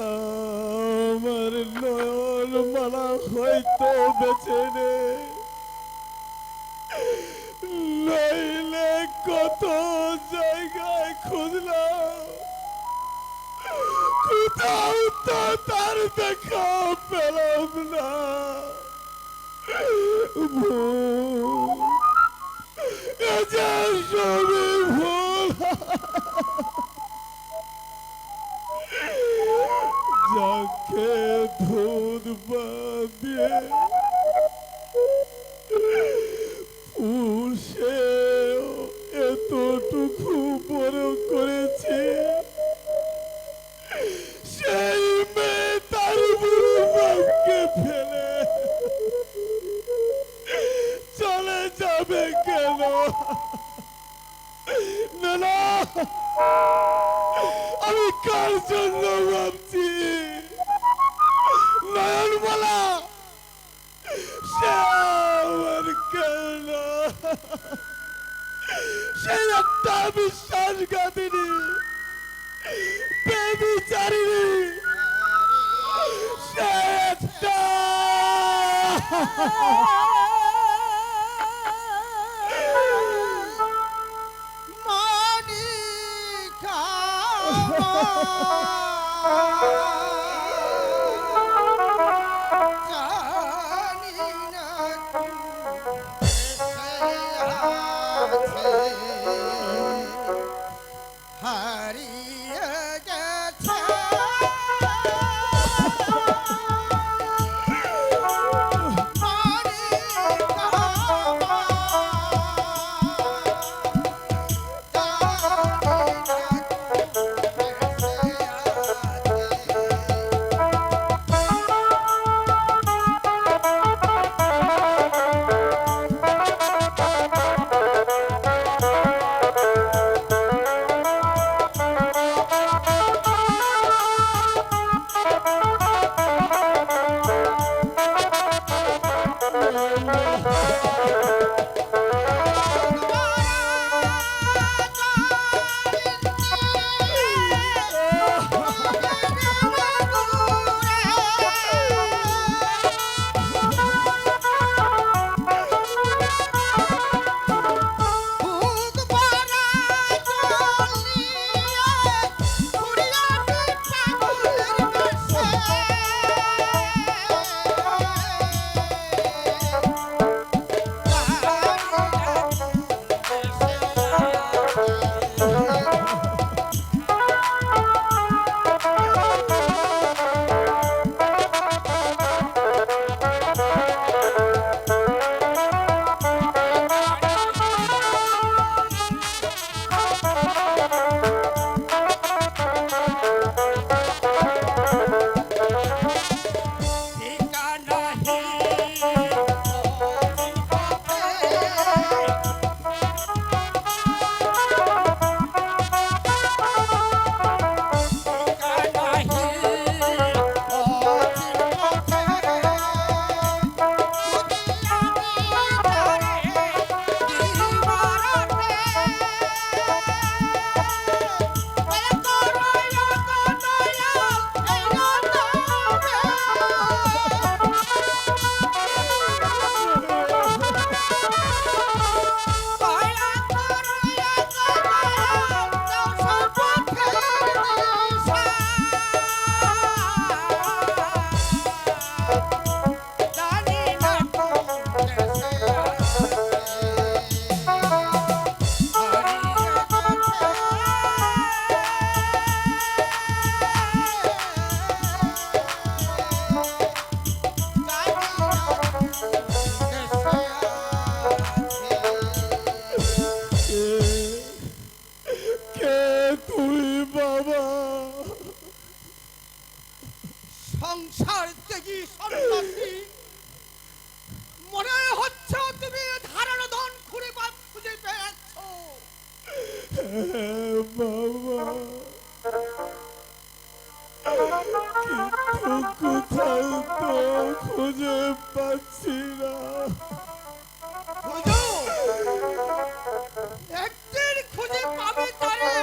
আমার নয়ন মালা হয়তো বেছে নে, নইলে কত জায়গায় খুঁজলাম, কোথাও তো তার দেখা পেলাম না। ভুল, এ যে সবই ভুল। যাকে ধুন বাঁধিয়ে পুষেও এতটুকু বড় করেছে, সেই মেয়ে তার বুড়ো বাপকে ফেলে চলে যাবে কেন? না না, আমি কার জন্য ভাবছি? নয়নমালা, সে আমার কেন? সে একটা বিশ্বাসঘাতিনী, বেবিচারিণী, সে একটা সংসার ত্যাগী সন্ন্যাসী, মনে হচ্ছে তুমি ধারণ ধন খুঁজে বেড়াচ্ছ। বাবা, কিন্তু কোথাও তো খুঁজে পাচ্ছি না। খুঁজো, একদিন খুঁজে পাবে তারে,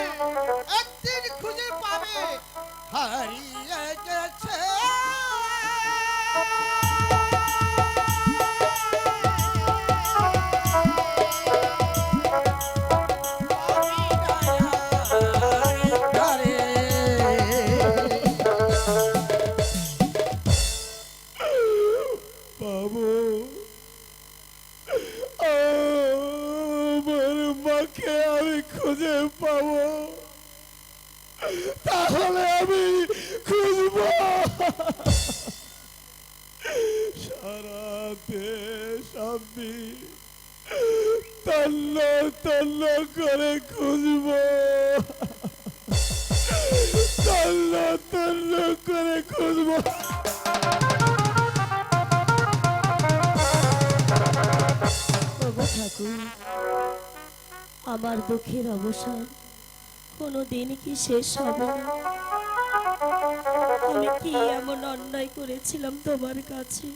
একদিন খুঁজে পাবে। তাহলে আমি খুঁজবো। সারা দেশ আমি তন্ন তন্ন করে খুঁজবো, তন্ন তন্ন করে খুঁজবো। ওগো ঠাকুর, আমার দুঃখের অবসান কোনো দিন কি শেষ হবে না? আমি কি এমন অন্যায় করেছিলাম তোমার কাছে?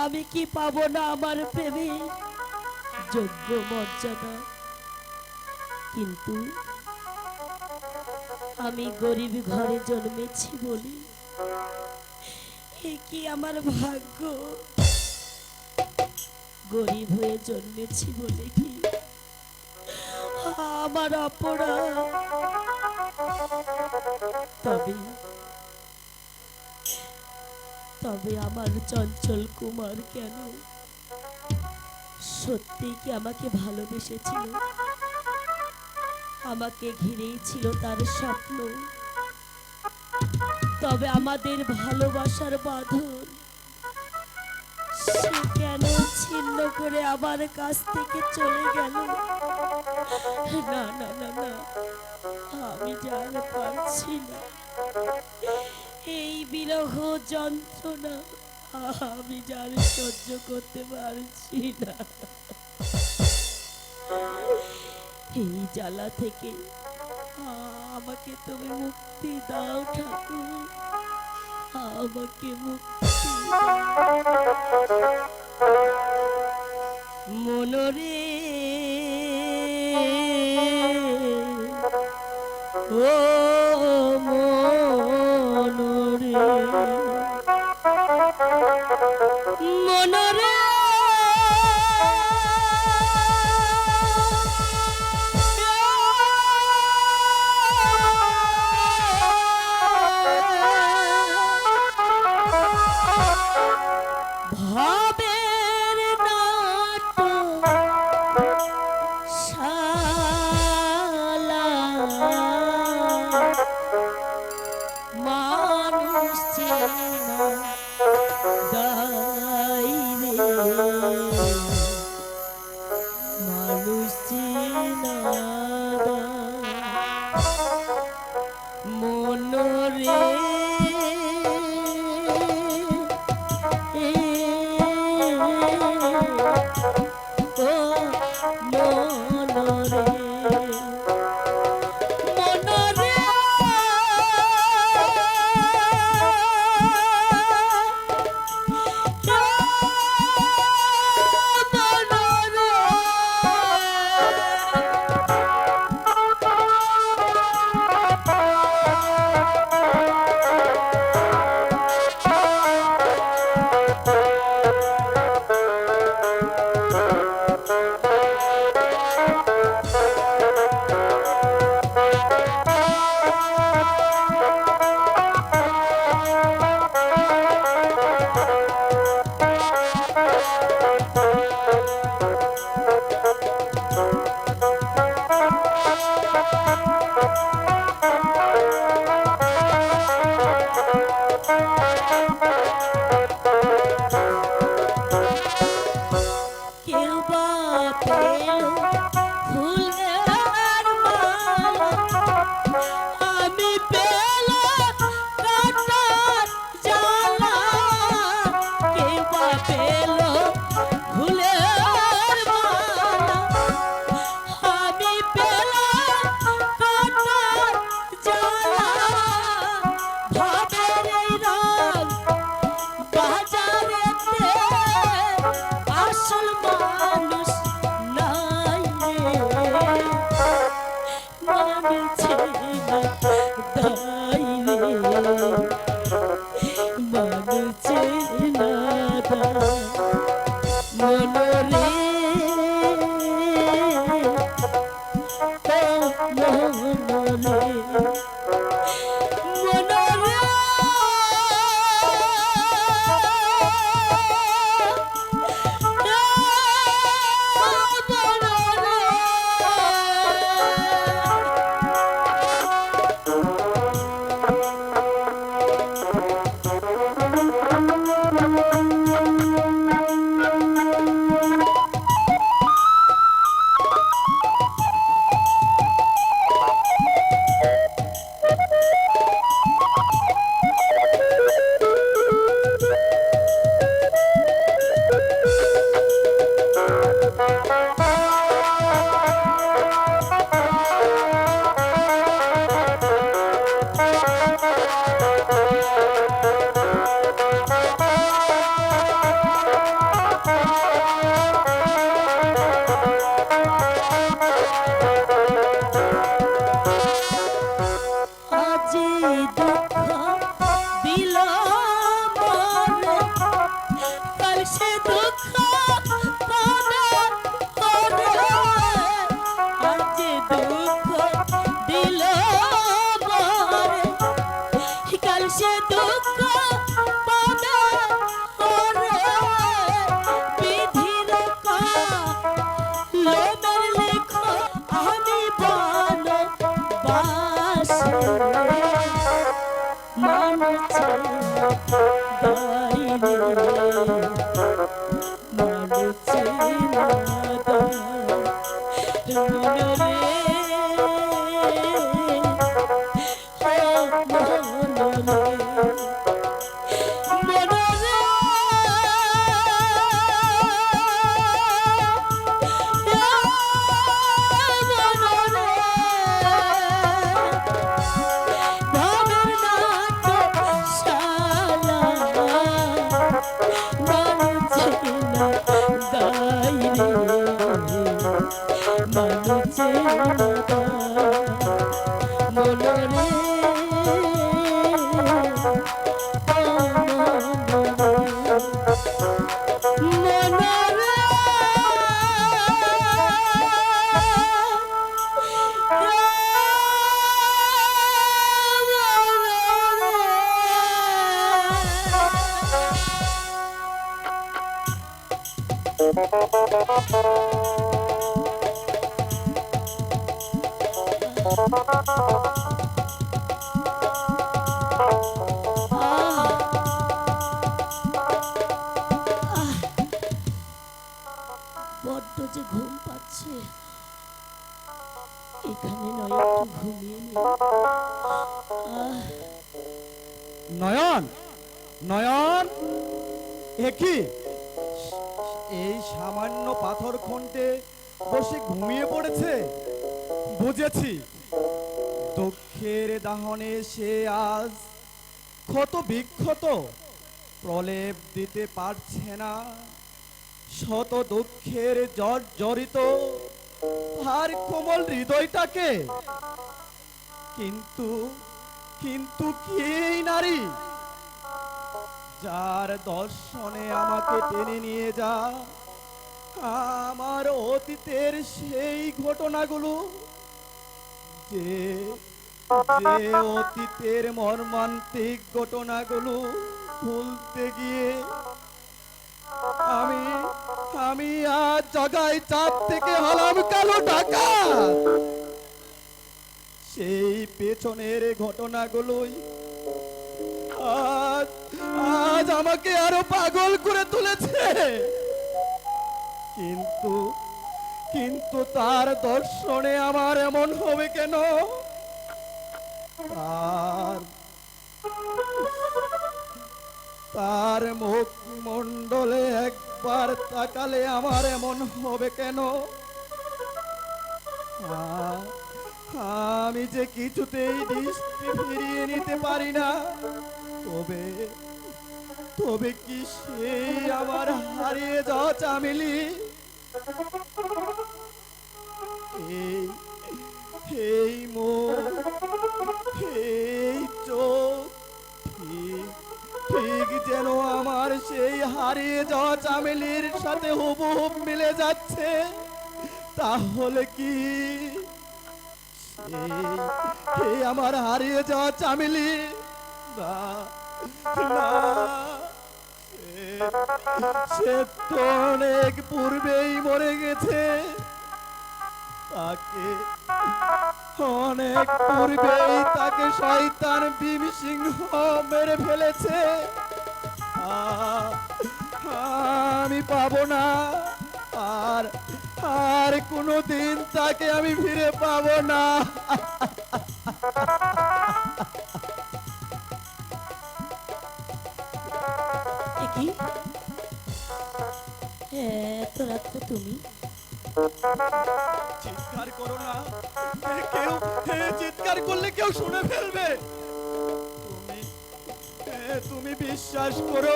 আমি কি পাবো না আমার প্রেমে যোগ্য মর্যাদা? কিন্তু আমি গরিব ঘরে জন্মেছি বলি এ কি আমার ভাগ্য? গরিব হয়ে জন্মেছি বলে কি আমার অপরাধ? তবে তবে আমার চঞ্চল কুমার কেন সত্যি কি আমাকে ভালোবেসেছিল? আমাকে ঘিরেই ছিল তার স্বপ্ন। তবে আমাদের ভালোবাসার বাঁধন সে কেন ছিন্ন করে আমার কাছ থেকে চলে গেল? না না না না, আমি জান পারছি না এই বিরহ যন্ত্রণা, আমি জান সহ্য করতে পারছি না। এই জ্বালা থেকে আমাকে তুমি মুক্তি দাও ঠাকুর, আমাকে মুক্তি দাও। মনরে ও মনরে, মনরে ভাবের নাটক শালা মানুষ চেনা দায় রে, মানুষ চেনা দায়। মনরে ও মনরে, মনরে কেউ বা পেল ফুলের মালা, আমি পেলাম কাঁটার জ্বালা। কেউ বা পেল ফুলের মালা, আমি পেলাম কাঁটার জ্বালা। ভাবের এই রং বাজারেতে আসল মানুষ নাই রে, মানুষে না দায় রে, মানুষে না দায়। মনরে ও মনরে, বাসে মানুষে গাইলে মানুষে মনরে বড্ড যে ঘুম পাচ্ছে, এখানে নয় একটু ঘুমিয়ে নি। নয়ন, নয়ন, একি এই সামান্য পাথর খন্ডে বসে ঘুমিয়ে পড়েছে। বুঝেছি, দুঃখের দাহনে সে আজ ক্ষত বিক্ষত, প্রলেপ দিতে পারছে না। শত দুঃখের জর্জরিত আর কোমল হৃদয়টাকে। কিন্তু কিন্তু কি এই নারী, যার দর্শনে আমাকে টেনে নিয়ে যা আমার অতীতের সেই ঘটনাগুলো, যে যে অতীতের মর্মান্তিক ঘটনাগুলো ভুলতে গিয়ে আমি আমি আজ জগায় চাঁদ থেকে হলাম কালো ডাকাত। সেই পেছনের ঘটনাগুলোই আজ আজ আমাকে আরো পাগল করে তুলেছে। কিন্তু কিন্তু তার দর্শনে আমার এমন হবে কেন? তার তার মুখমণ্ডলে একবার তাকালে আমার এমন হবে কেন? আমি যে কিছুতেই দৃষ্টি ফিরিয়ে নিতে পারি না। তবে তবে কি সেই আমার হারিয়ে যাওয়া চামেলি? এই এই মুখ, এই চোখ, ঠিক ঠিক যেন আমার সেই হারিয়ে যাওয়া চামেলির সাথে হুবহুব মিলে যাচ্ছে। তাহলে কি সেই আমার হারিয়ে যাওয়া চামেলি? না না, সে তো অনেক পূর্বেই মরে গেছে। তাকে অনেক পূর্বেই তাকে শয়তান ভীমসিংহ মেরে ফেলেছে। আমি পাবো না, আর আর কোনোদিন তাকে আমি ফিরে পাবো না। কি এত রাত্রে তুমি? চিৎকার করো না, কেউ চিৎকার করলে কেউ শুনে ফেলবে। তুমি তুমি বিশ্বাস করো।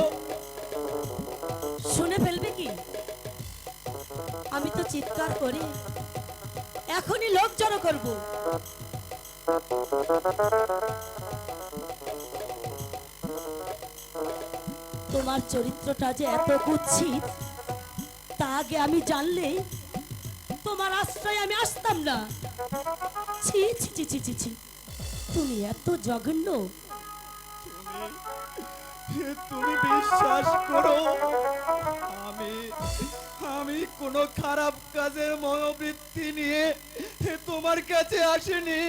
শুনে ফেলবে কি? আমি তো চিৎকার করি, এখনই লোক জড়ো করব। তোমার চরিত্রটা যে এত কুৎসিত, তা আগে আমি জানলে তোমার আশ্রয় আমি আসতাম না। ছি ছি ছি ছি ছি ছি, তুমি এত জঘন্য। তুমি বিশ্বাস করো, আমি আমি কোনো খারাপ কাজের মনোবৃত্তি নিয়ে তোমার কাছে আসেনি।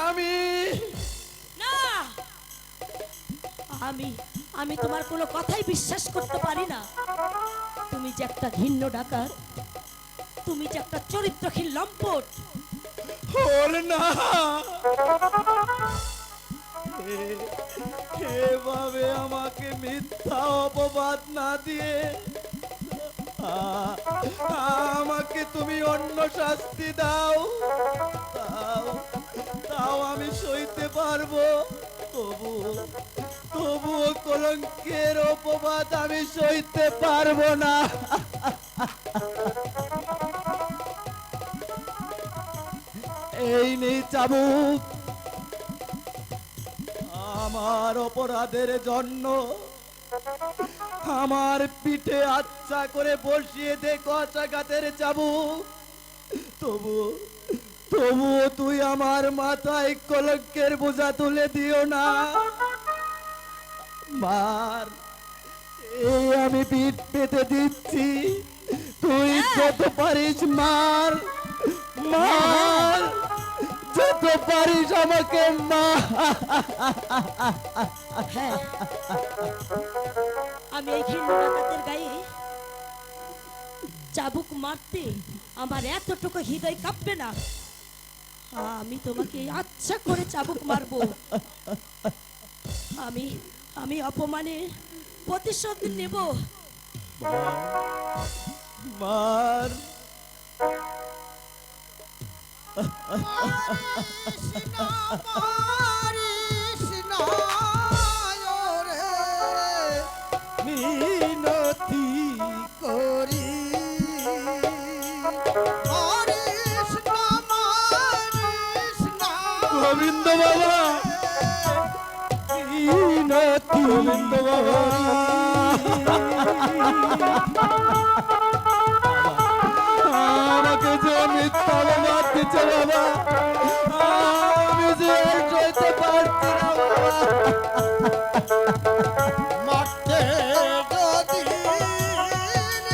আমি না, আমি আমি তোমার কোনো কথাই বিশ্বাস করতে পারি না। তুমি যে একটা ঘৃণ্য ডাকাত, তুমি যে একটা চরিত্রহীন লম্পট। হল না, এভাবে আমাকে মিথ্যা অপবাদ না দিয়ে আমাকে তুমি অন্য শাস্তি দাও। তাও তাও আমি সইতে পারবো। তবু তবুও কলঙ্কের অপবাদ আমি সইতে পারবো না। এই নেই চাবুক, আমার অপরাধের জন্য আমার পিঠে আচ্ছা করে বসিয়ে দে কচাঘাতের চাবুক। তবু তবুও তুই আমার মাথায় কলঙ্কের বোঝা তুলে দিও না। মার, এই আমি পিঠ পেতে দিচ্ছি, তুই যত পারিস মার, মার, যত পারিস আমাকে মার। হ্যাঁ, আমি এই ঘৃণ্য ডাকাতের গায়ে চাবুক মারতে আমার এতটুকু হৃদয় কাঁপবে না। আমি তোমাকে আচ্ছা করে চাবুক মারবো। আমি আমি অপমানের প্রতিশোধ নেব। মার, মারিস না ওরে, মিনতি করি মারিস না গোবিন্দ বাবা, মিনতি গোবিন্দ বাবা, আমাকে যে মিথ্যা অপবাদ দিচ্ছে বাবা, আমি যে আর সইতে পারছি না বাবা। মাঠে যদি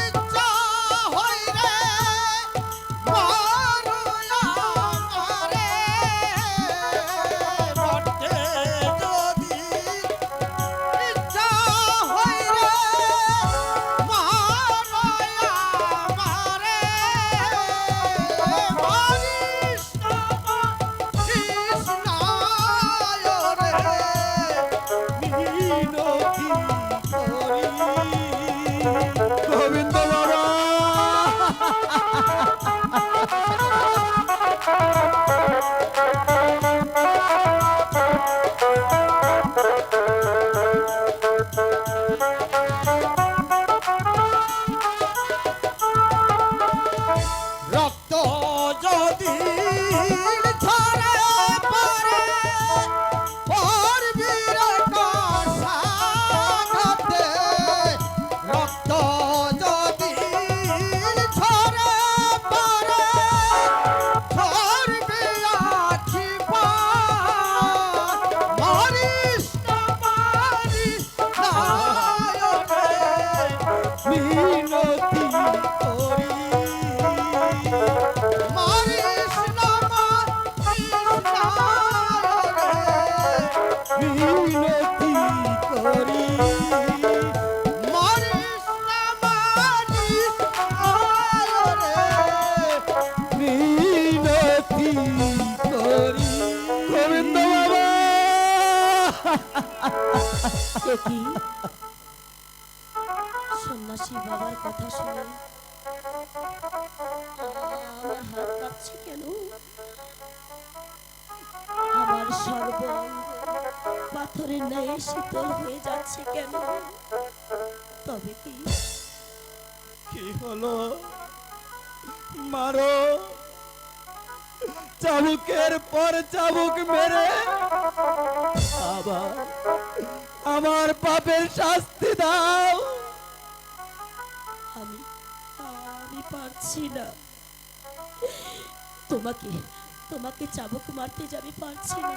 ইচ্ছা হয় রে, মারো আমারে। মাঠে যদি ইচ্ছা হয় রে, মারো আমারে। মারিস না রে, মিনতি করি গোবিন্দ বাবা। রক্ত যদি ঝরে পড়ে পড়বির কষাঘাতে, রক্ত যদি ঝরে পড়ে ঝরবে আখি পায়। মারিস না রে, মিনতি করি মারিস না রে, মিনতি করি মারিস না রে। মিনতি করি গোবিন্দ বাবা। এ কি সন্ন্যাসী বাবার কথা শুনে আমার হাত কাঁপছে কেন? আমার সর্বাঙ্গ পাথরের ন্যায় শীতল হয়ে যাচ্ছে কেন? তবে কি কি হলো? মারো, চাবুকের পর চাবুক মেরে আবার আমার পাপের শাস্তি দাও। আমি আমি পারছি না। তোমাকে তোমাকে চাবুক মারতে যে আমি পারছি না।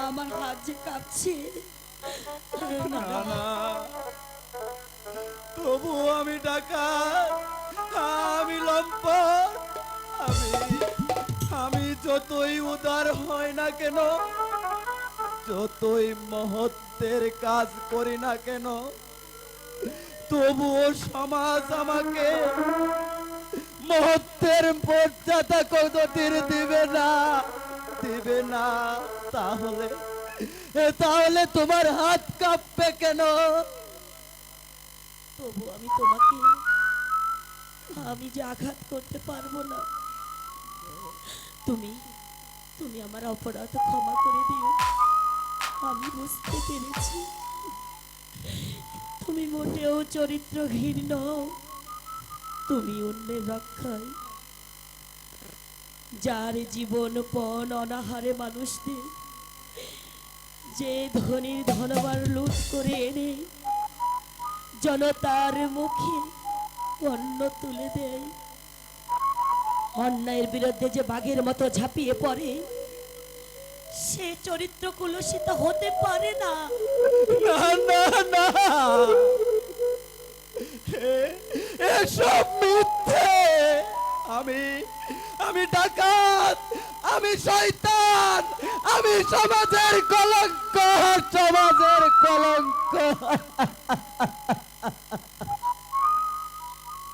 আমার হাত যে কাঁপছে। না, না না, তবু আমি ডাকাত, আমি লম্পট, আমি আমি যতই উদার হয় না কেন, যতই মহত্বের কাজ করি না কেন, তবুও সমাজ আমাকে মহত্বের মর্যাদা কদর দিবে না, দিবে না। তাহলে তাহলে তোমার হাত কাঁপবে কেন? তবু আমি তোমাকে আমি যে আঘাত করতে পারবো না। তুমি তুমি আমার অপরাধ ক্ষমা করে দিও। আমি বুঝতে পেরেছি তুমি মোটেও চরিত্রহীন নও। তুমি অন্যের রক্ষায়, যার জীবন পণ অনাহারে মানুষদের, যে ধনীর ধনবার লুট করে এনে জনতার মুখে অন্ন তুলে দেয়, অন্যায়ের বিরুদ্ধে যে বাঘের মতো ঝাঁপিয়ে পড়ে, সে চরিত্র কুলসিত হতে পারে না। না না না, এসব মিথ্যে। আমি আমি ডাকাত, আমি শয়তান, আমি সমাজের কলঙ্ক, সমাজের কলঙ্ক।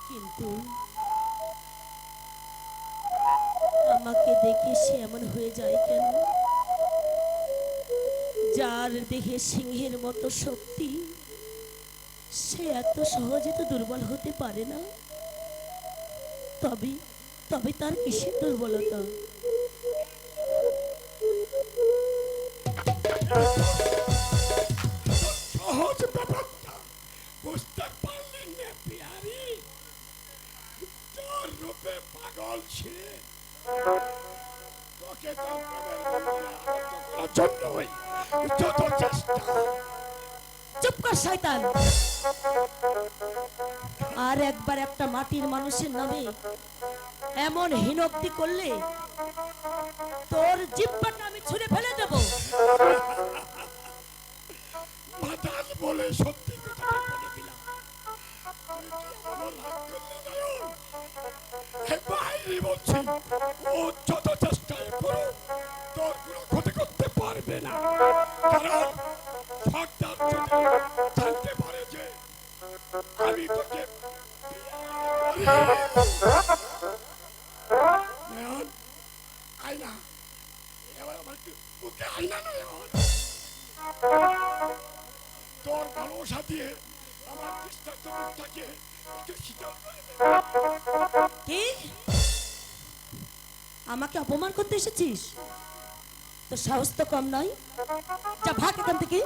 কিন্তু আমাকে দেখে সে এমন হয়ে যায় কেন? যার দেহে সিংহের মতো শক্তি, সে এত সহজে তো দুর্বল হতে পারে না। তবে তবে তার কিসের দুর্বলতা? সহজ ব্যাপারটা বুঝতে পারলেন না বিহারি? তোর রূপে পাগল সে, তোকে তার প্রেমের বন্ধনে আবদ্ধ করার জন্যই যত চেষ্টা। চুপ কর শয়তান! আর একবার একটা মাটির মানুষের নামে এমন হীনোক্তি করলে তোর জিহ্বাটা আমি ছুঁড়ে ফেলে দেব। মাতাল বলে সত্যি কথাটা বলে দিলাম। তুই কি এমন রাগ করলে নয়ন? হে বাইরে বলছি, ও যত চেষ্টাই করো তোর কোনো ক্ষতি করতে পারবে না। কারণ সর্দার যদি জানতে পারে যে আমি তোকে নয়ন, আয়না এবার আমার বুকে আয়না নয়ন, তোর ভালোবাসা দিয়ে আমার দৃষ্টান্ত মুখটাকে একটু শীতল করে দে। কি? আমাকে অপমান করতে এসেছিস? তোর সাহস তো কম নয়। যা ভাগ এখান থেকে,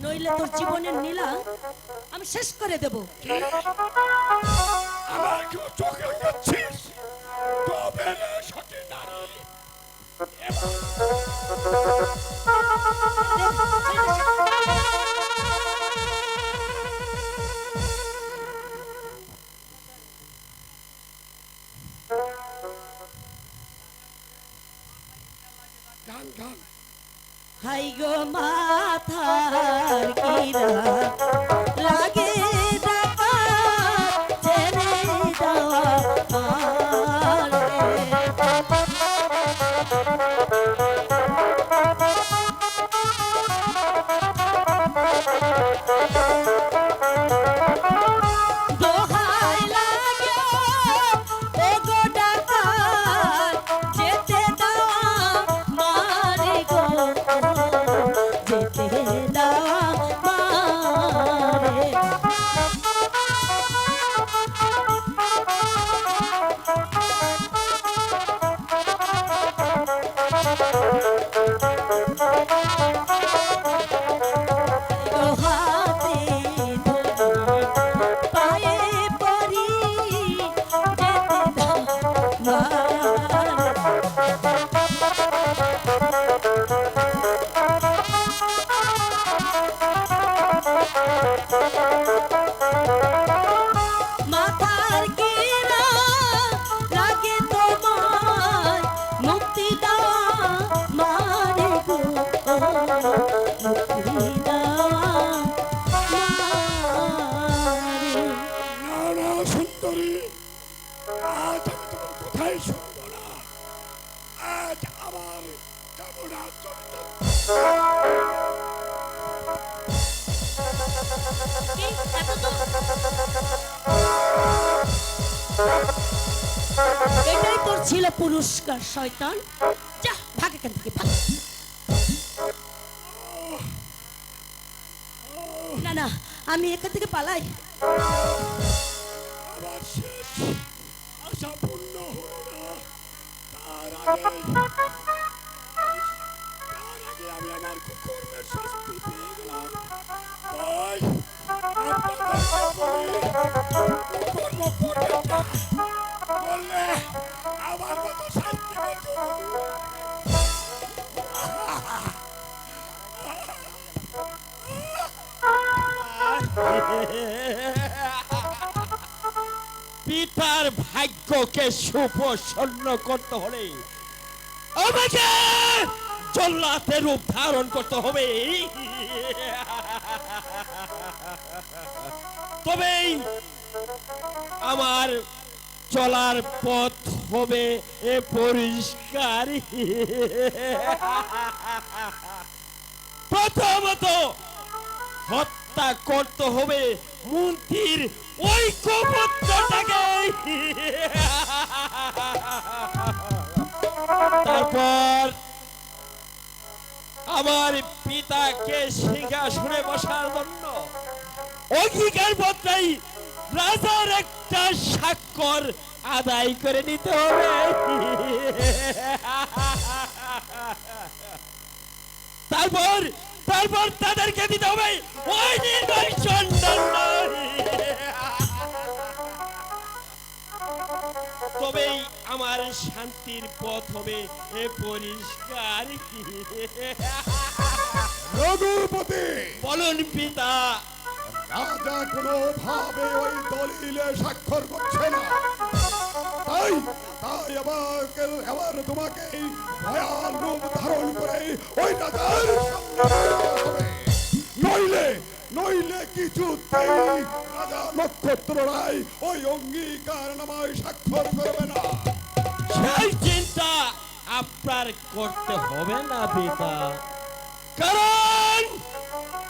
নইলে তোর জীবনের নীলা আমি শেষ করে দেব। আমার কেউ চোখে গেছিস তবে রে সতী নারী। গান গান হাই গো মাথার কিরা লাগে ডাকাত ছেড়ে দেওয়া দোহাই লাগে ও গো ডাকাত যেতে দেওয়া মারে গো, যেতে দেওয়া মারে। হাতে ধরি পায়ে পরি যেতে দাও মারে। মাথার কিরা লাগে তোমার মুক্তি দেওয়া মারে গো, মুক্তি দেওয়া মারে। না না সুন্দরী, আজ আজ আমার কামনা চরিত্র কি এত দূর? এটাই তোর ছিল পুরস্কার শয়তান। যা ভাগ এখান থেকে ভাগ। না না, আমি এখান থেকে পালাই। আমার শেষ আশা পূর্ণ হলো না, তার আগে আমি আমার কুকর্মের শাস্তি পেয়ে গেলাম। তাই আপনাদেরকে বলি, কুকর্ম করবেন না, করলে আমার মতো শাস্তি পেতে পিতার ভাগ্যকে সুপ্রসন্ন করতে হলে আমাকে জল্লাদের রূপ ধারণ করতে হবে। তবেই আমার চলার পথ হবে এ পরিষ্কার। প্রথমত হত্যা করতে হবে মন্ত্রীর ওই কুপুত্রটাকে। তারপর আমার পিতাকে সিংহাসনে বসার জন্য অঙ্গীকার পত্রেই রাজার একটা স্বাক্ষর আদায় করে নিতে হবে। তারপর তারপর তাদেরকে দিতে হবে ওই নির্বাচন দণ্ড। তবেই আমার শান্তির পথ হবে এ পরিষ্কার। রঘুপতি, বলুন পিতা। রাজা কোনোভাবে ওই দলিলে স্বাক্ষর করছে না। তাই তাই এবার তোমাকে ভয়াল রূপ ধারণ করে ওই রাজার সামনে যেতে হবে। নইলে নইলে কিছুতেই রাজা নক্ষত্র রায় ওই অঙ্গীকার নামায় স্বাক্ষর করবে না। সেই চিন্তা আপনার করতে হবে না পিতা, কারণ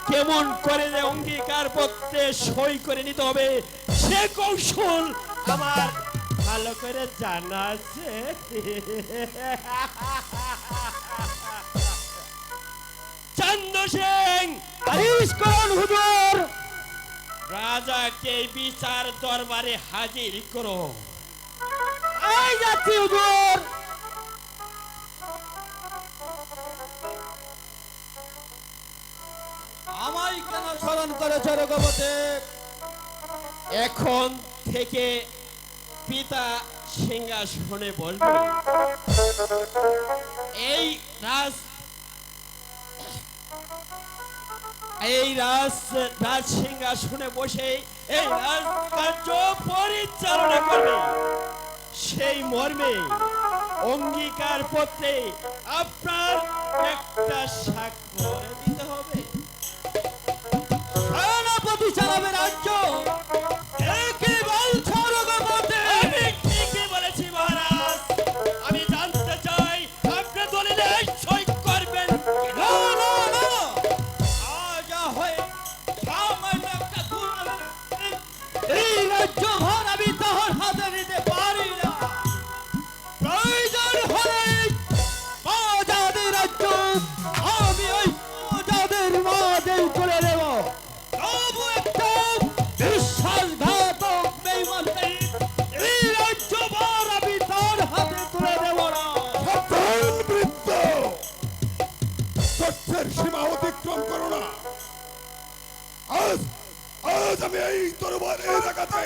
কেমন করে যে অঙ্গীকার পত্রে সই করে নিতে হবে সে কৌশল আমার ভালো করে জানা আছে। চন্দ্র সিং, আদেশ করুন হুজুর। রাজাকে বিচার দরবারে হাজির করো। এই যাচ্ছি হুজুর। আমায় কেন স্মরণ করেছ রঘুপতি? এখন থেকে পিতা সিংহাসনে বসবে। এই রাজ সিংহাসনে বসে এই রাজকার্য পরিচালনা করবে। সেই মর্মে অঙ্গীকার পত্রে আপনার একটা স্বাক্ষর দিতে হবে। সেনাপতি চালাবে রাজ্য, একই বলছো রঘুপতি? আমি ঠিকই বলেছি মহারাজ। আমি জানতে চাই আপনি দলিলে সই করবেন কি না? না না না, আজ হয় সামান্য একটা দুর্নীতি। এই রাজ্য ভার আমি তাহার হাতে নিতে পারি না। প্রয়োজন হলে প্রজাদের রাজ্য আমি ওই প্রজাদের মাঝে করে দেব। তবু একটা বিশ্বাসঘাতক বেঈমানকে এই রাজ্য ভার আমি তার হাতে তুলে দেব না। সাবধান বৃদ্ধ, তথ্যের সীমা অতিক্রম করো না। আজ আজ আমি এই তরবারের আঘাতে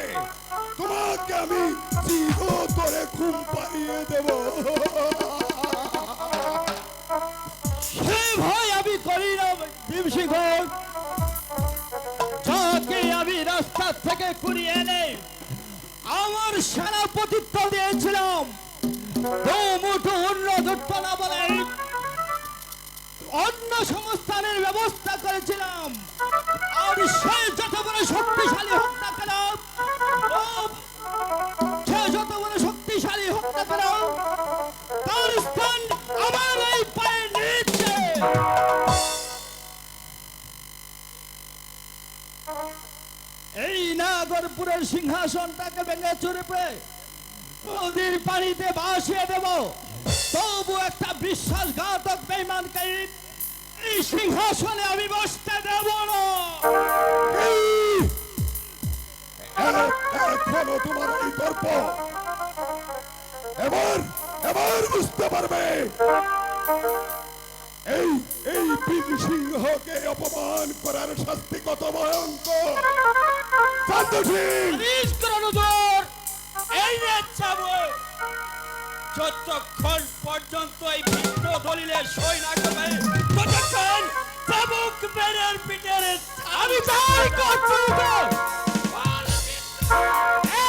তোমাকে আমি চিরতরে ঘুম পাড়িয়ে দেব। সে ভয় আমি করি না ভীমসিংহ। যাকে আমি রাস্তা থেকে কুড়িয়ে এনে আমার সেনাপতিত্ব দিয়েছিলাম, মুঠো অন্য ধরত না বলে অন্য সংস্থানের ব্যবস্থা করেছিলাম। আর সে যত বড় শক্তিশালী হোক না কেন, সে যত বড় শক্তিশালী হোক না কেন, তার স্থান এই নাগরপুরের সিংহাসনটাকে ভেঙে চুরপে নদীর পানিতে ভাসিয়ে দেব, তবু একটা বিশ্বাসঘাতক বেঈমানকে এই সিংহাসনে আমি বসতে দেব না। এখনো তোমার এই তর্ক, এবার এবার বুঝতে পারবে এই এই বীর সিংহকে অপমান করার শাস্তি কত ভয়ঙ্কর। চান্দ সিং, পুলিশ করণজোর এই রে চাবুক, যতক্ষণ পর্যন্ত এই ভিন্ন দলিলে সই না করবে ততক্ষণ চাবুক বেড়ের পিঠের আমি তাই করছি তো।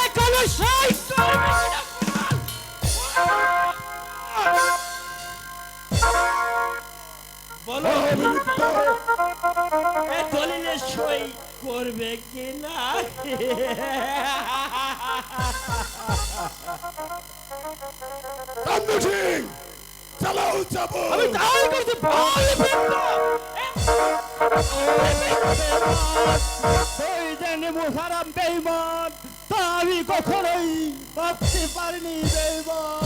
এখনো সই করবে কিনা বল। বলো এই দলিলে সই করবে কিনা? চান্দ সিং, চালাও চাবো। আমি তাই করছি বল ভিন্ন। এই যে নেমুহারাম বেঈমান, তা আমি কখনোই ভাবতে পারিনি বেঈমান।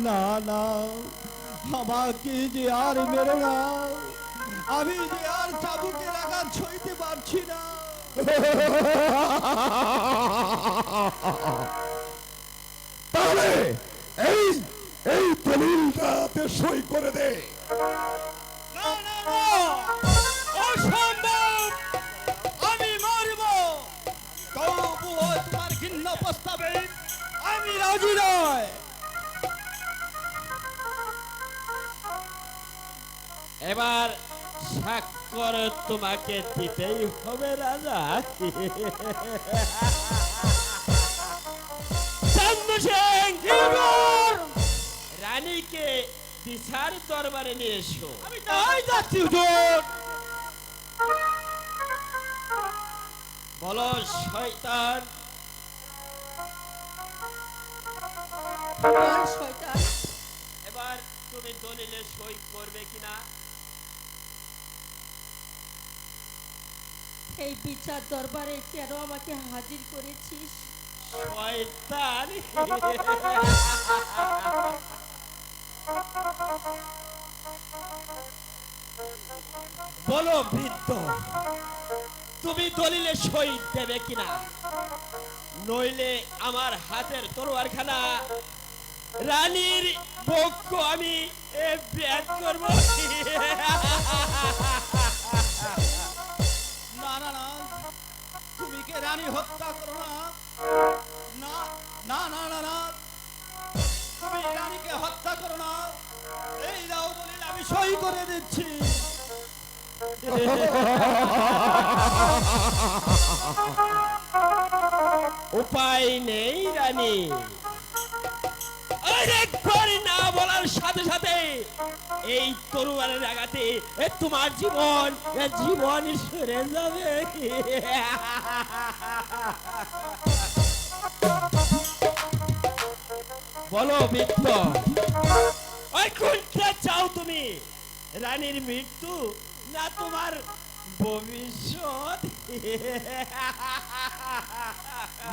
না না, আমাকে যে আর মেরো না, আমি যে আর চাবুকের আঘাত সইতে পারছি না। তাহলে এই এই দলিলটাতে সই করে দে। না না না, অসম্ভব, আমি মরব, তবুও তোমার ঘৃণ্য প্রস্তাবে আমি রাজি নয়। এবার স্বাক্ষর তোমাকে দিতেই হবে রাজা। চন্দ্র সিং, রানীকে বিচার দরবারে নিয়ে এসো। আমি তাই যাচ্ছি হুজুর। বলো শয়তান, বল শয়তান, এবার তুমি দলিলে সই করবে কিনা? এই বিচার দরবারে কেন আমাকে হাজির করেছিস? শয়তান, বলো বৃদ্ধ, তুমি দলিলে সই দেবে কিনা? নইলে আমার হাতের তলোয়ারখানা রানীর পক্ষ আমি ব্যাট করব। না না না, তুমি কে রানী হত্যা করো না। না না না না না, তুমি রানীকে হত্যা করো না। এই দাও দলিল, আমি সই করে দিচ্ছি। উপায় নেই রানী, আরেকবার না বলার সাথে সাথে এই তরুয়ারের আঘাতে তোমার জীবন জীবন সরে যাবে। বলো বৃদ্ধ, ওই কোনটা চাও তুমি, রানীর মৃত্যু না তোমার ভবিষ্যৎ?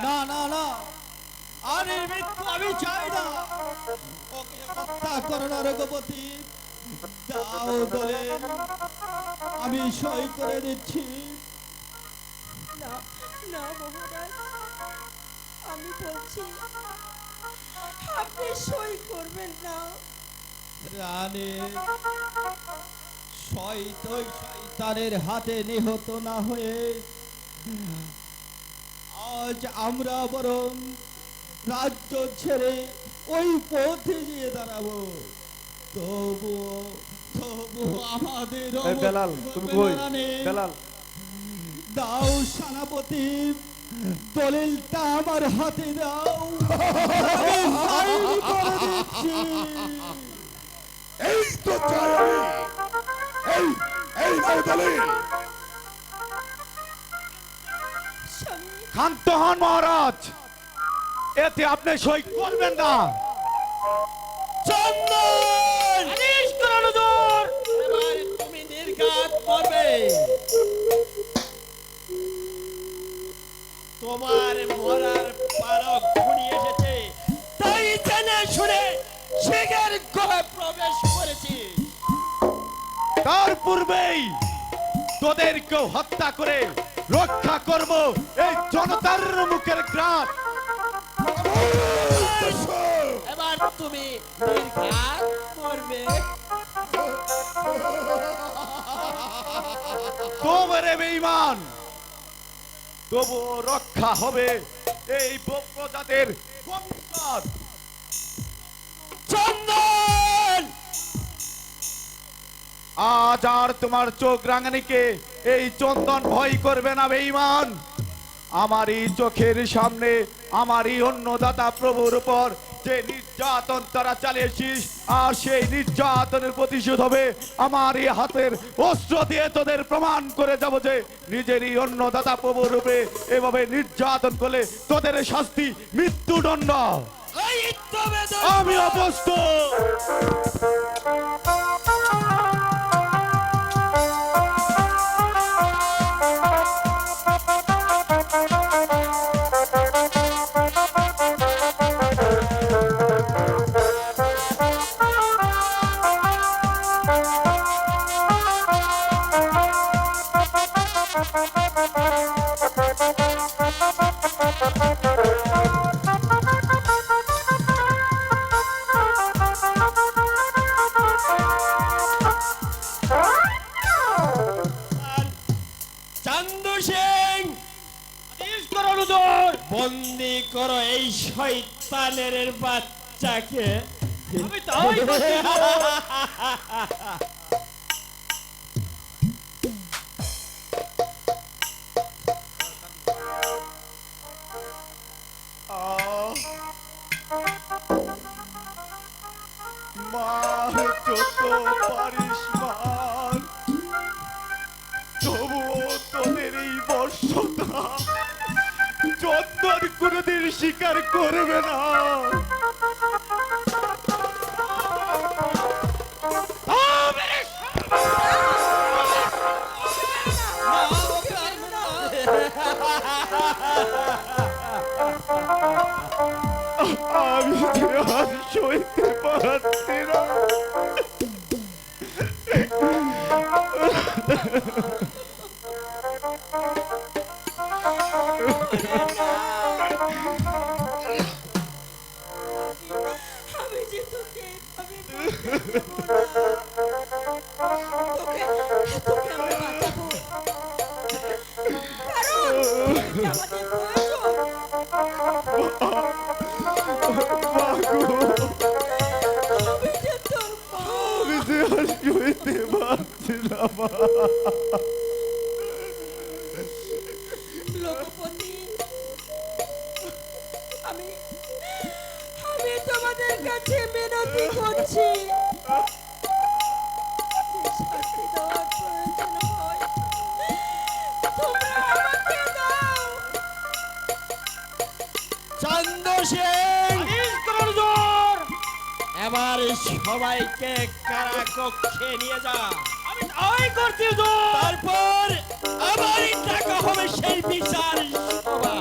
না না না, আরে মৃত্যু আমি চাই না। ওকে হত্যা করো না রঘুপতি, দাও দলিল, আমি সই করে দিচ্ছি। না না মহারাজ, আমি বলছি আপনি সই করবেন না। রানী শয়তানের হাতে নিহত না হয়ে আজ আমরা বরং রাজ্য ছেড়ে ওই পথে গিয়ে দাঁড়াবো। তবুও তবুও আমাদের বেলাল, তুমি কই? বেলাল, দাও সেনাপতি, দলিলটা আমার হাতে দাও, আমি সাইন করে দিচ্ছি। এই তো চাই আমি, এই এই নাও দলিল। স্বামী, ক্ষান্ত হন মহারাজ, এতে আপনি সই করবেন না। চন্দন, তোমার মরার পালক ঘনিয়ে এসেছে, তাই জেনে শুনে শিখের গহে প্রবেশ করেছি। তার পূর্বেই তোদেরকেও হত্যা করে রক্ষা করব এই জনতার মুখের গ্রাস। এবার তুমি নির্ঘাত করবে। তোমরে বেঈমান, তবুও রক্ষা হবে এই বব্রজাতের বংশধর। চন্দন, আজ আর তোমার চোখ রাঙানিকে এই চন্দন ভয় করবে না বেঈমান। আমারই চোখের সামনে আমারই অন্নদাতা প্রভুর উপর যে নির্যাতন তারা চালিয়েছিস, আর সেই নির্যাতনের প্রতিশোধ হবে আমারই হাতের অস্ত্র দিয়ে। তোদের প্রমাণ করে যাব যে নিজেরই অন্নদাতা প্রভুর রূপে এভাবে নির্যাতন করলে তোদের শাস্তি মৃত্যুদণ্ড। এই তবে আমি অপ্রস্তুত। চান্দু সিং, বন্দি করো এই শয়তানের বাচ্চাকে। আমি তাই বলছি। মার যত পারিস মার, তবুও তোদের এই বর্ষতা চন্দন কোনোদিন স্বীকার করবে না। আমি যে আর সইতে পারছি না। আমি যে তোকে এভাবে মরতে দেব না। তোকে আমি বাঁচাবো, কারণ তুই আমাদের প্রয়োজন। আমি যে তোর মা। আমি যে আর সইতে পারছি না মা। লোকপতি, আমি আমি তোমাদের কাছে মিনতি করছি, শাস্তি দেওয়ার প্রয়োজন হয় তোমরা আমাকে দাও। চান্দু সিং, এবার সবাইকে কারাকক্ষে নিয়ে যা। আমি তাই করছি। তারপর আবারই টাকা হবে সেই বিচার সভা।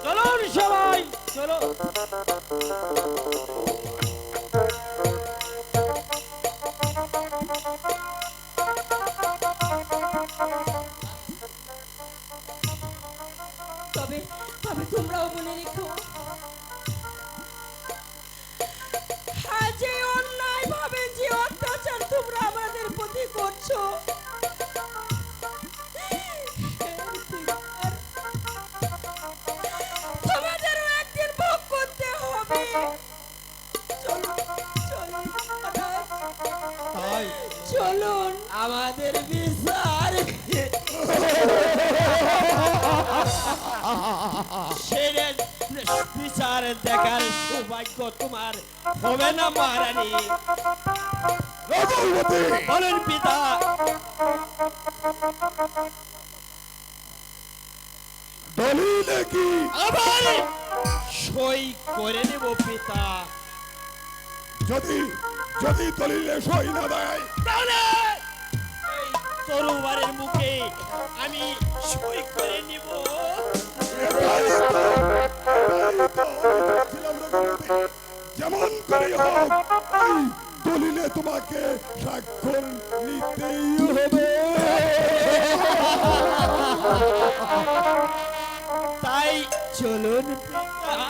চলুন সবাই, চলো। তবে তবে তোমরাও মনে রেখো, আজ এই অন্যায় ভাবে যে অত্যাচার তোমরা আমাদের প্রতি করছো, এর বিচার তোমাদেরও একদিন ভোগ করতে হবে। চলুন চলুন মহারাজ, তাই চলুন। আমাদের বিচার সেরে বিচার দেখার সৌভাগ্য তোমার হবে না মহারানী। বলুন পিতা। দলিলে কি? আবার সই করে নেব পিতা। যদি যদি দলিলে সই না দেয় তাহলে এই তরুবারের মুখে আমি সই করে নিব। যেমন করে হোক এই দলিলে তোমাকে স্বাক্ষর নিতেই হবে। তাই চলুন পিতা।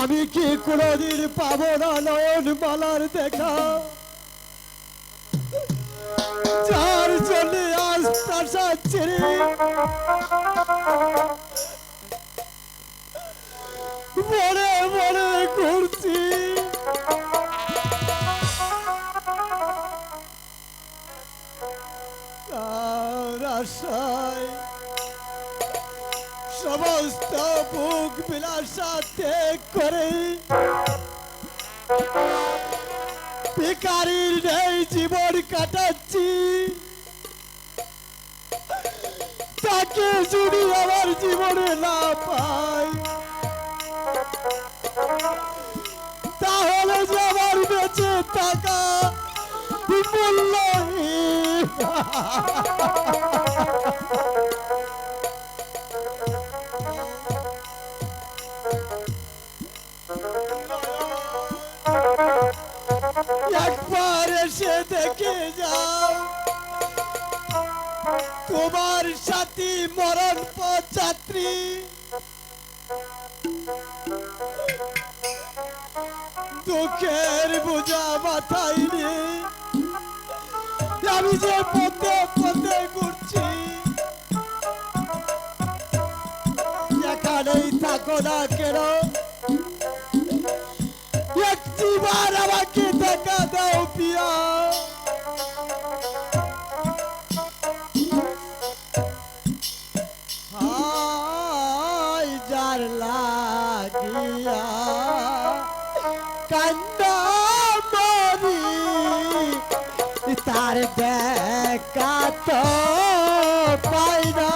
আমি কি কোনদিন পাবো না নয়ন মালার দেখা, যার জন্য আজ আশা ছেড়ে মনে মনে ঘুরছি। কার আশায় সমস্ত ভোগ বিলাসা ত্যাগ করে বেকারির নেই জীবন কাটাচ্ছি, তাকে যদি আমার জীবনে না পাই তাহলে যে আমার বেঁচে থাকা মূল্যহীন। একবার এসে দেখে যাও তোমার সাথী মরণ পথ যাত্রী, দুঃখের বোঝা মাথায় নিয়ে আমি যে পথে পথে ঘুরছি, এখানেই থাকো না কেন, একটিবার আমাকে দেখা দাও পিয়া। হায় যার লাগিয়া কান্না মরি, তার দেখা তো পাই না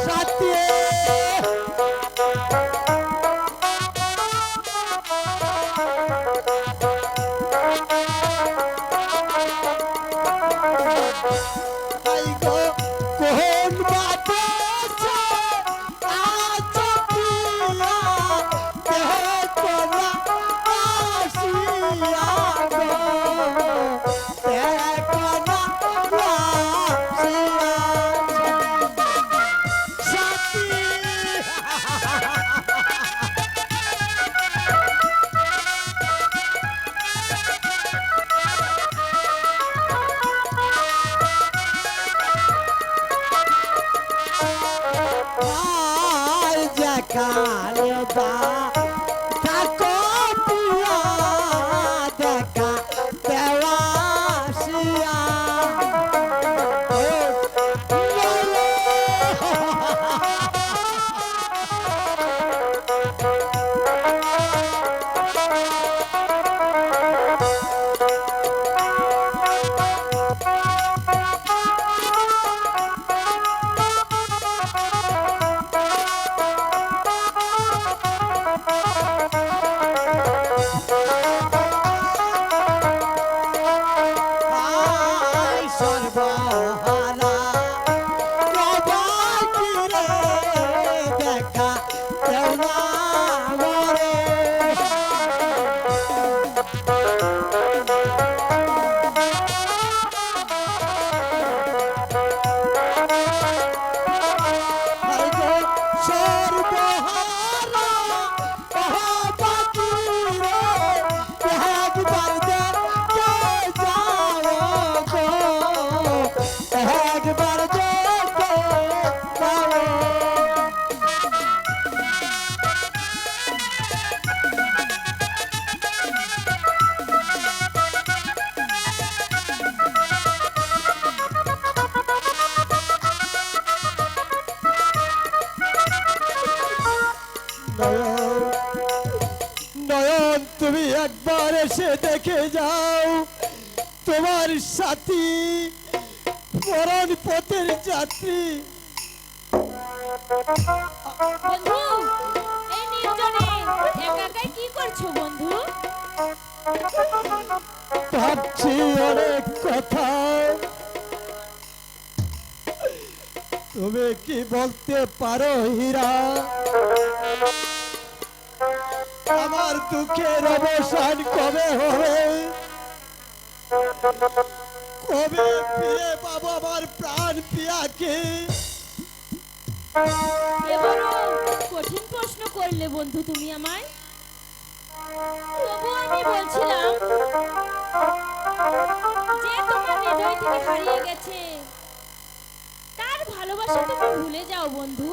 সাথী। কোন বাতে আজ পিয়া দেখো না আসিয়া গো, দেখো না আসিয়া সাথী। আয় যেখানে যা থাকো পিয়া দেখা দেওয়া আসিয়া। আয় সর্বহারা প্রভাতী রে দেখা দেওয়া মরে। সর্বহারা প্রভাতী রে একবার দেখে যাও গো, একবার দেখে যাও। নয়ন, নয়ন তুমি একবার এসে দেখে যাও তোমার সাথী মরণ পথের যাত্রী। বন্ধু, এই নির্জনে একা একাই কি করছো বন্ধু? ভাবছি অনেক কথা, তুমি কি বলতে পারো হীরা? আমার দুঃখের অবসান কবে হবে? কবে ফিরে পাবো আমার প্রাণ পিয়াকে? এবারও কঠিন প্রশ্ন করলে বন্ধু তুমি আমায়। তবু আমি বলছিলাম যে তোমার হৃদয় থেকে হারিয়ে গেছে তার ভালোবাসা তুমি ভুলে যাও বন্ধু।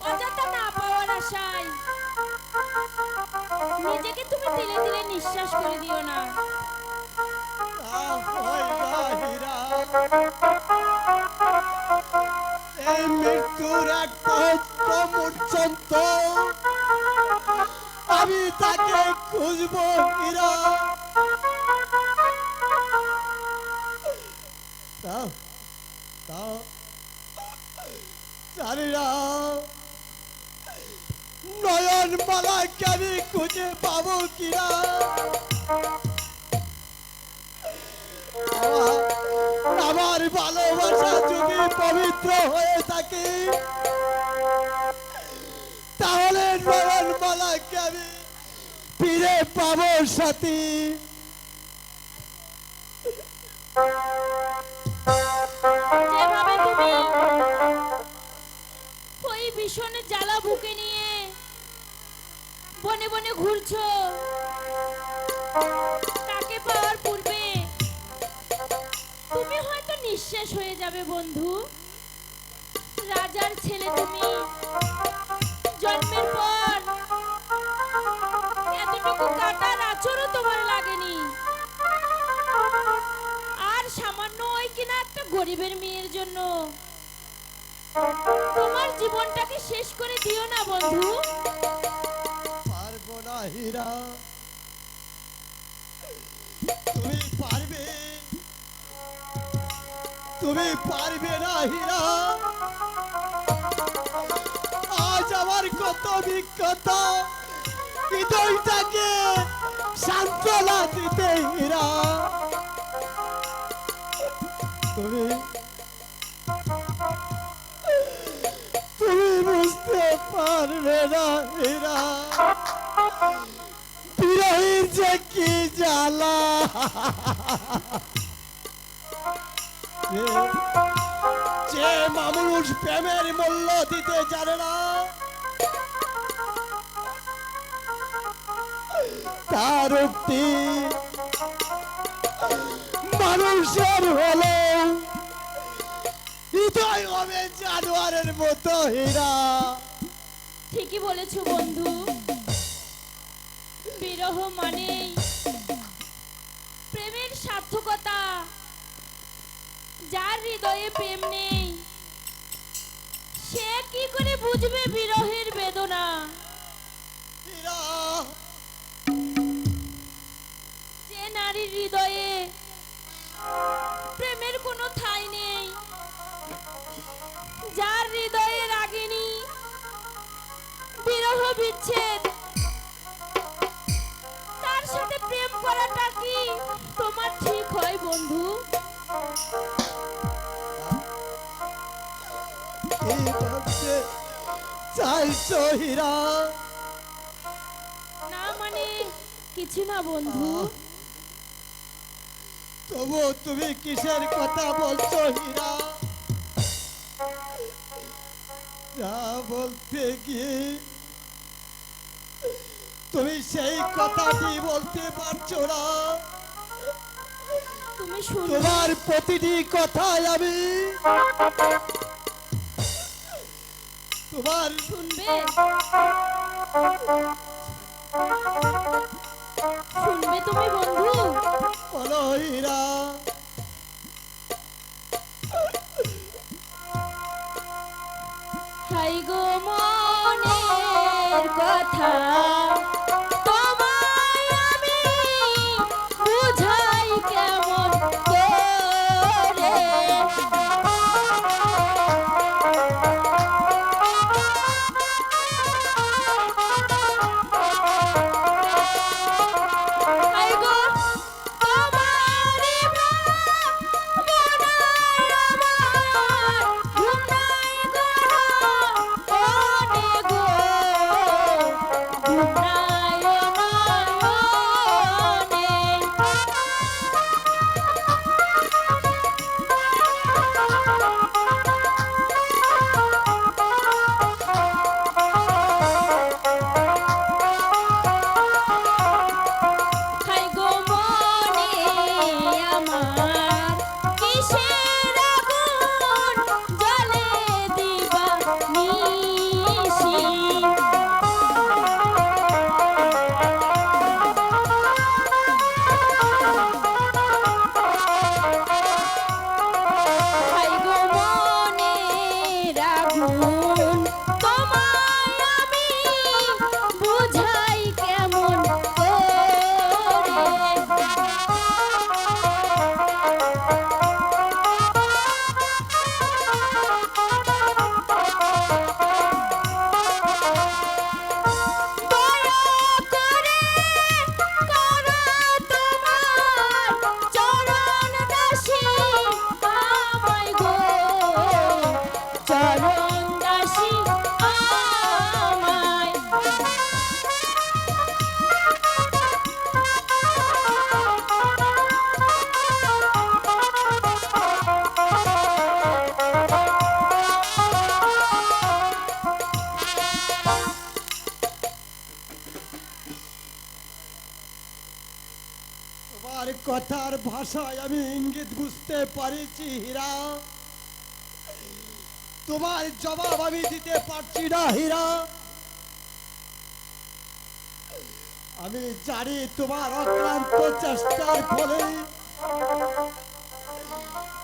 অযথা না পাওয়ার আশায় নিজেকে তুমি তিলে তিলে নিঃশ্বাস করে দিও না। হয় না হীরা, এই মৃত্যুর এক মুহূর্ত পর্যন্ত আমি তাকে খুঁজবো হীরা। তাও তাও জানি না নয়ন মালাকে আমি খুঁজে পাবো কিনা। আমার ভালোবাসা যদি পবিত্র হয়ে থাকে তাহলে নয়ন মালাকে আমি ফিরে পাবো সাথী। যেভাবে তুমি ওই ভীষণ জ্বালা বুকে নিয়ে বনে বনে ঘুরছো, তাকে পাওয়ার পূর্বে তুমি হয়তো নিঃশেষ হয়ে যাবে বন্ধু। রাজার ছেলে তুমি, জন্মের পর এতটুকু কাটার আচরও তোমার লাগেনি, আর সামান্য ওই কিনা একটা গরিবের মেয়ের জন্য তোমার জীবনটাকে শেষ করে দিও না বন্ধু। পারবো না হীরা, তুমি পারবে, তুমি পারবে না হীরা। আজ আমার কত বিক্ষতা হৃদয়টাকে সান্ত্বনা দিতে হীরা। তুমি তুমি বুঝতে পারবে না হীরা, বিরহীর যে কি জ্বালা। যে মানুষ প্রেমের মূল্য দিতে জানে না তার উক্তি মানুষের হলো হৃদয় হবে জানোয়ারের মতো হীরা। ঠিকই বলেছো বন্ধু, বিরহ মানেই প্রেমের সার্থকতা। যার হৃদয়ে প্রেম নেই সে কি করে বুঝবে বিরহের বেদনা? হীরা, যে নারীর হৃদয়ে প্রেমের কোনো ঠাঁই নেই, যার হৃদয়ে রাগিনী বিরহ বিচ্ছেদ, তার সাথে প্রেম করাটা কি তোমার ঠিক হয় বন্ধু? কি বলতে চাইছো হীরা? না মানে কিছু না বন্ধু। তবু তুমি কিসের কথা বলছো হীরা? যা বলতে গিয়ে তুমি সেই কথাটি বলতে পারছো না। তুমি শুনবে, তোমার প্রতিটি কথায় আমি তোমার শুনবে, শুনবে তুমি বন্ধু? বলো হীরা। হাই গো মনের কথা তোমায় আমি বুঝাই কেমন করে। মন তোমায় আমি বুঝাই কেমন চরণ দাসী আমায় তোমার কথার ভাষায় আমি ইঙ্গিত বুঝতে পারছি হীরা, তোমার জবাব আমি দিতে পারছি না হীরা। আমি জানি তোমার অক্লান্ত চেষ্টার ফলে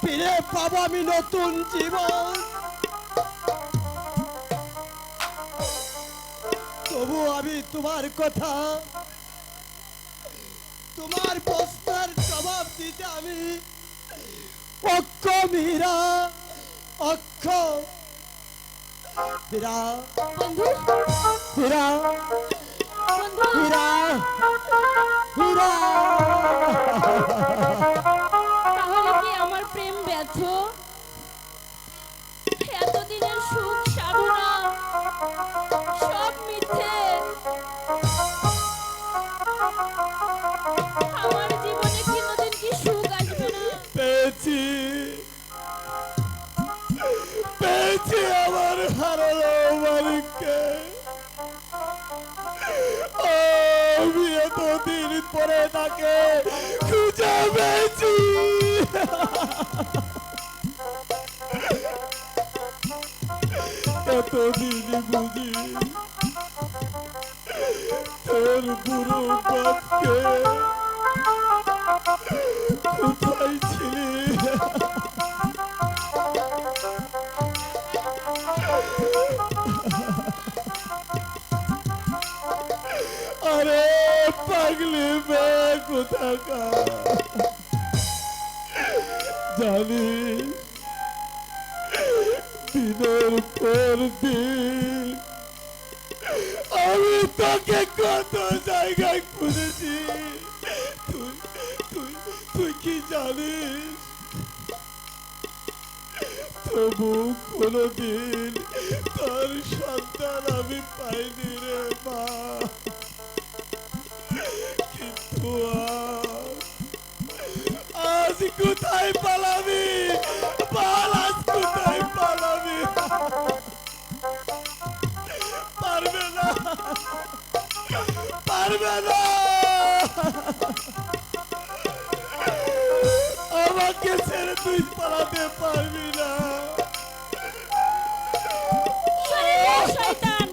ফিরে পাবো আমি নতুন জীবন। তবু আমি তোমার কথা, তোমার প্রশ্নের জবাব দিতে আমি অক্ষম হীরা, অক্ষম হীরা, বন্ধু হীরা, বন্ধু হীরা, হীরা। তাহলে কি আমার প্রেম ব্যর্থ? এতদিনের সুখ সাধনা সব মিথ্যে। আমার জীবনে কোনোদিন কি সুখ আসবে না? পেয়েছি, পেয়েছি আমার হারানো মালিককে। আমি এতদিন পরে তাকে খুঁজে পেয়েছি। এতদিন বুঝি তোর বুড়ো বাপকে কোথায় ছিলি? আরে পাগলি মেয়ে কোথাকার, জানিস দিনের পর দিন আমি তোকে কত জায়গায় খুঁজেছি। তুই তুই তুই কি জানিস? তবু কোনদিন তোর সন্তান আমি পাইনি রে মা। কিন্তু আজ কোথায় পালাবি বল, আজ কোথায় পালাবি? পারবে না, পারবে না। আমাকে ছেড়ে তুই পালাতে পারবি না। সরে যা, শয়তান!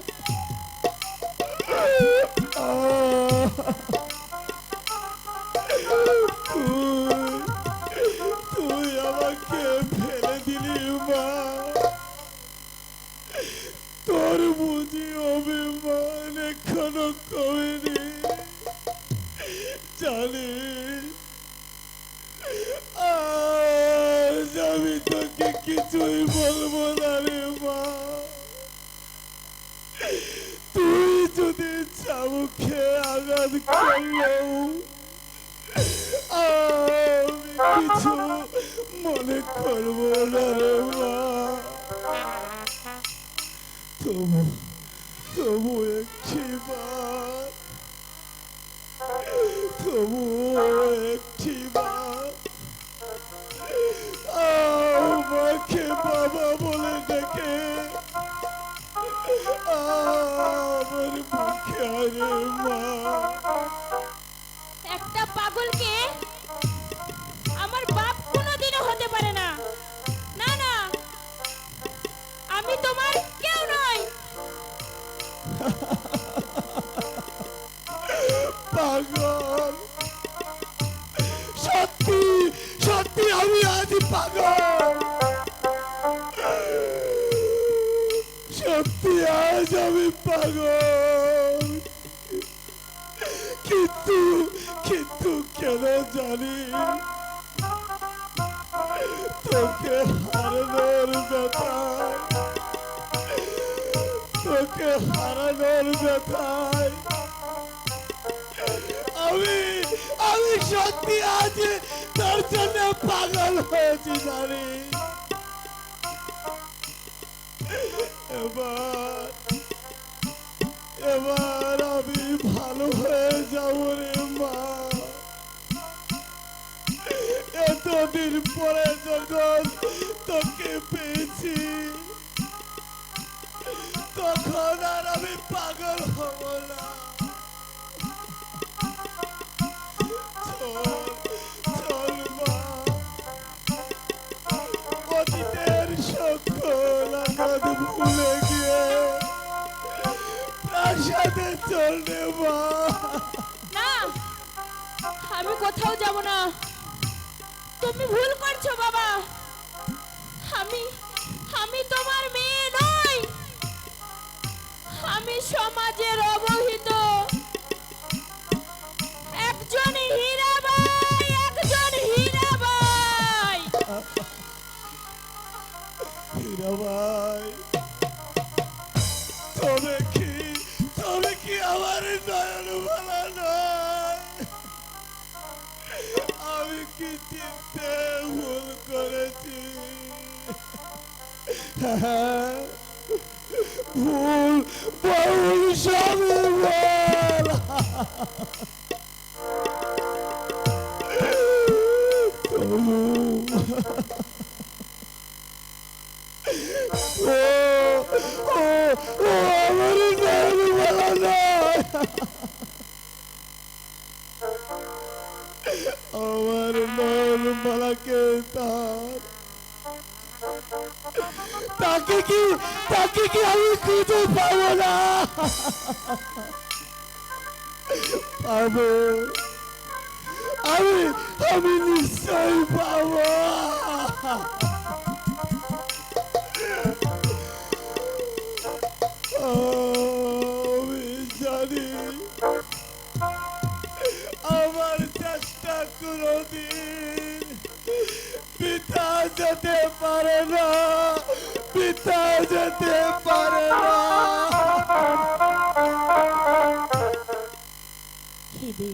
তুই আমাকে ফেলে দিলি মা। তোর বুঝি অভিমান এখনো কমেনি? জানিস আজ আমি তোকে কিছুই বলবো না রে মা। তুই যদি চাবুকে আঘাত করলেও আমি কিছু মনে করবো না রে মা। তবু তবু একটিবার, তবু একটিবার আমাকে বাবা বলে ডেকে আমার মুখে আরে মা। একটা পাগলকে আমার বাপ কোনোদিনও হতে পারে না। না না, আমি তোমার কেউ নই। পাগল, সত্যি সত্যি আমি আজ পাগল। সত্যি আজ আমি পাগল, কিন্তু কিন্তু কেন জানি তোকে হারানোর ব্যথায়, তোকে হারানোর ব্যথায় আমি আমি সত্যি আজ তোর জন্য পাগল হয়েছি জানি। এবার এবার আমি ভালো হয়ে যাব রে মা। এতদিন পরে যখন তোকে পেয়েছি তখন আর আমি পাগল হব না। চল চল মা, অতীতের সকল আঘাত ভুলে গিয়ে প্রাসাদে চল রে মা। না, আমি কোথাও যাব না। তুমি ভুল করছো বাবা। আমি আমি তোমার মেয়ে নই। আমি সমাজের অবহিত একজন হীরাবাই, একজন হীরাবাই। হীরাবাই, তবে কি আমার নয়ন ভালা নয়? আমি কি চিনতে ভুল করেছি? ভুল বহুল সবই ভুল। আমার নয়ন ভালা নয়, আমার নয়ন মালাকে তাকে কি আমি খুঁজে পাবো না? পাবো, আমি নিশ্চয় পাবো। আমি জানি আমার চেষ্টা কোনদিন পিতা যেতে পারে না, পিতা যেতে পারে না। খিদে,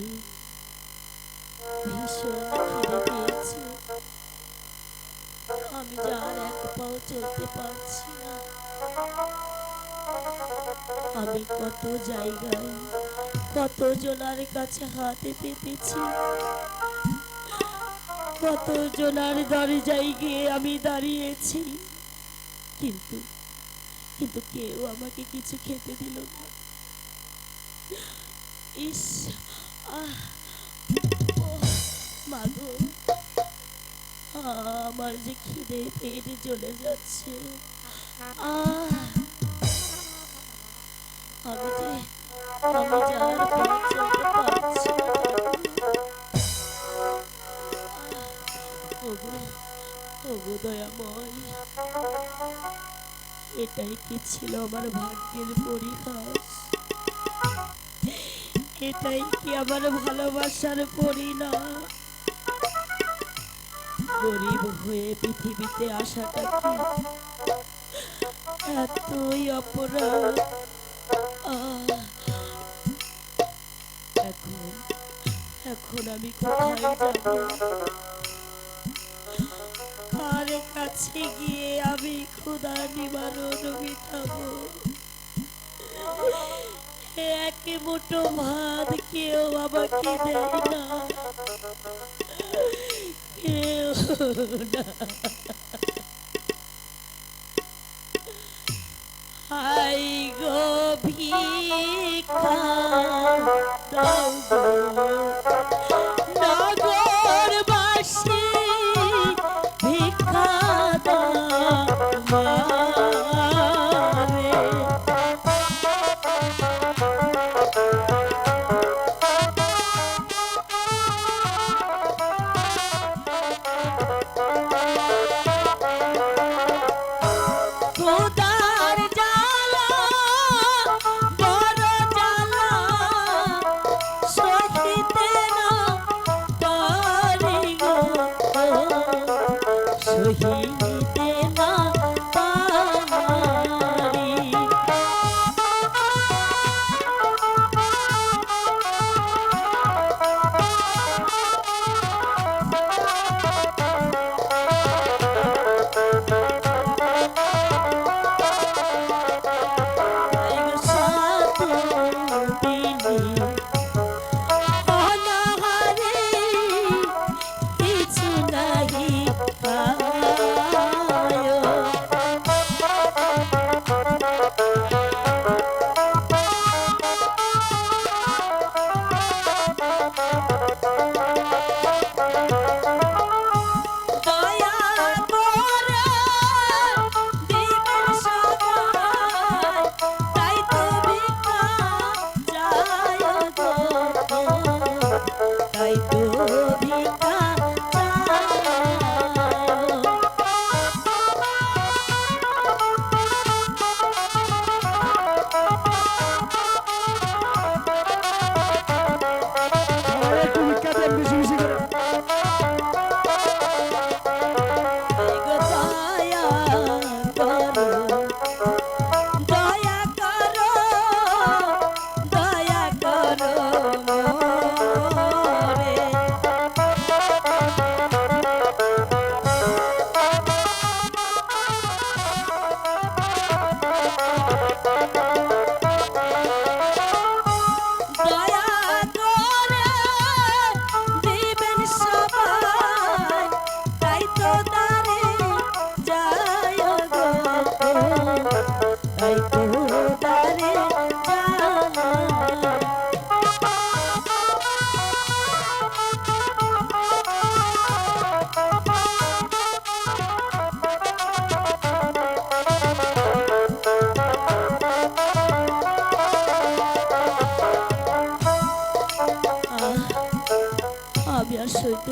ভীষণ খিদে পেয়েছে। আমি যার এক পাও চলতে পারছি না। আমি কত জায়গায় কত জনার কাছে হাতে পেতেছি, কত জনার দরজায় গিয়ে আমি দাঁড়িয়েছি, কিন্তু কিন্তু কেউ আমাকে কিছু খেতে দিল না। ইস, আহ, ওহ, মাগো, আমার যে খিদে পেটে চলে যাচ্ছে। আমি যার পথ চলতে পারছি না। ওগো, ওগো দয়াময়, এটাই কি ছিল আমার ভাগ্যের পরিহাস? এটাই কি আমার ভালোবাসার পরিণাম? গরিব হয়ে পৃথিবীতে আসাটা কি এতই অপরাধ? এখন আমি কোথায় যাব? কার কাছে গিয়ে আমি ক্ষুধা নিবারণ মিটাবো? এক মুঠো ভাত কেউ আমাকে দেয় না, কেউ না। হাই গো ভিক্ষা দাও গো, নগরবাসী ভিক্ষা দাও আমারে। খোদার জ্বালা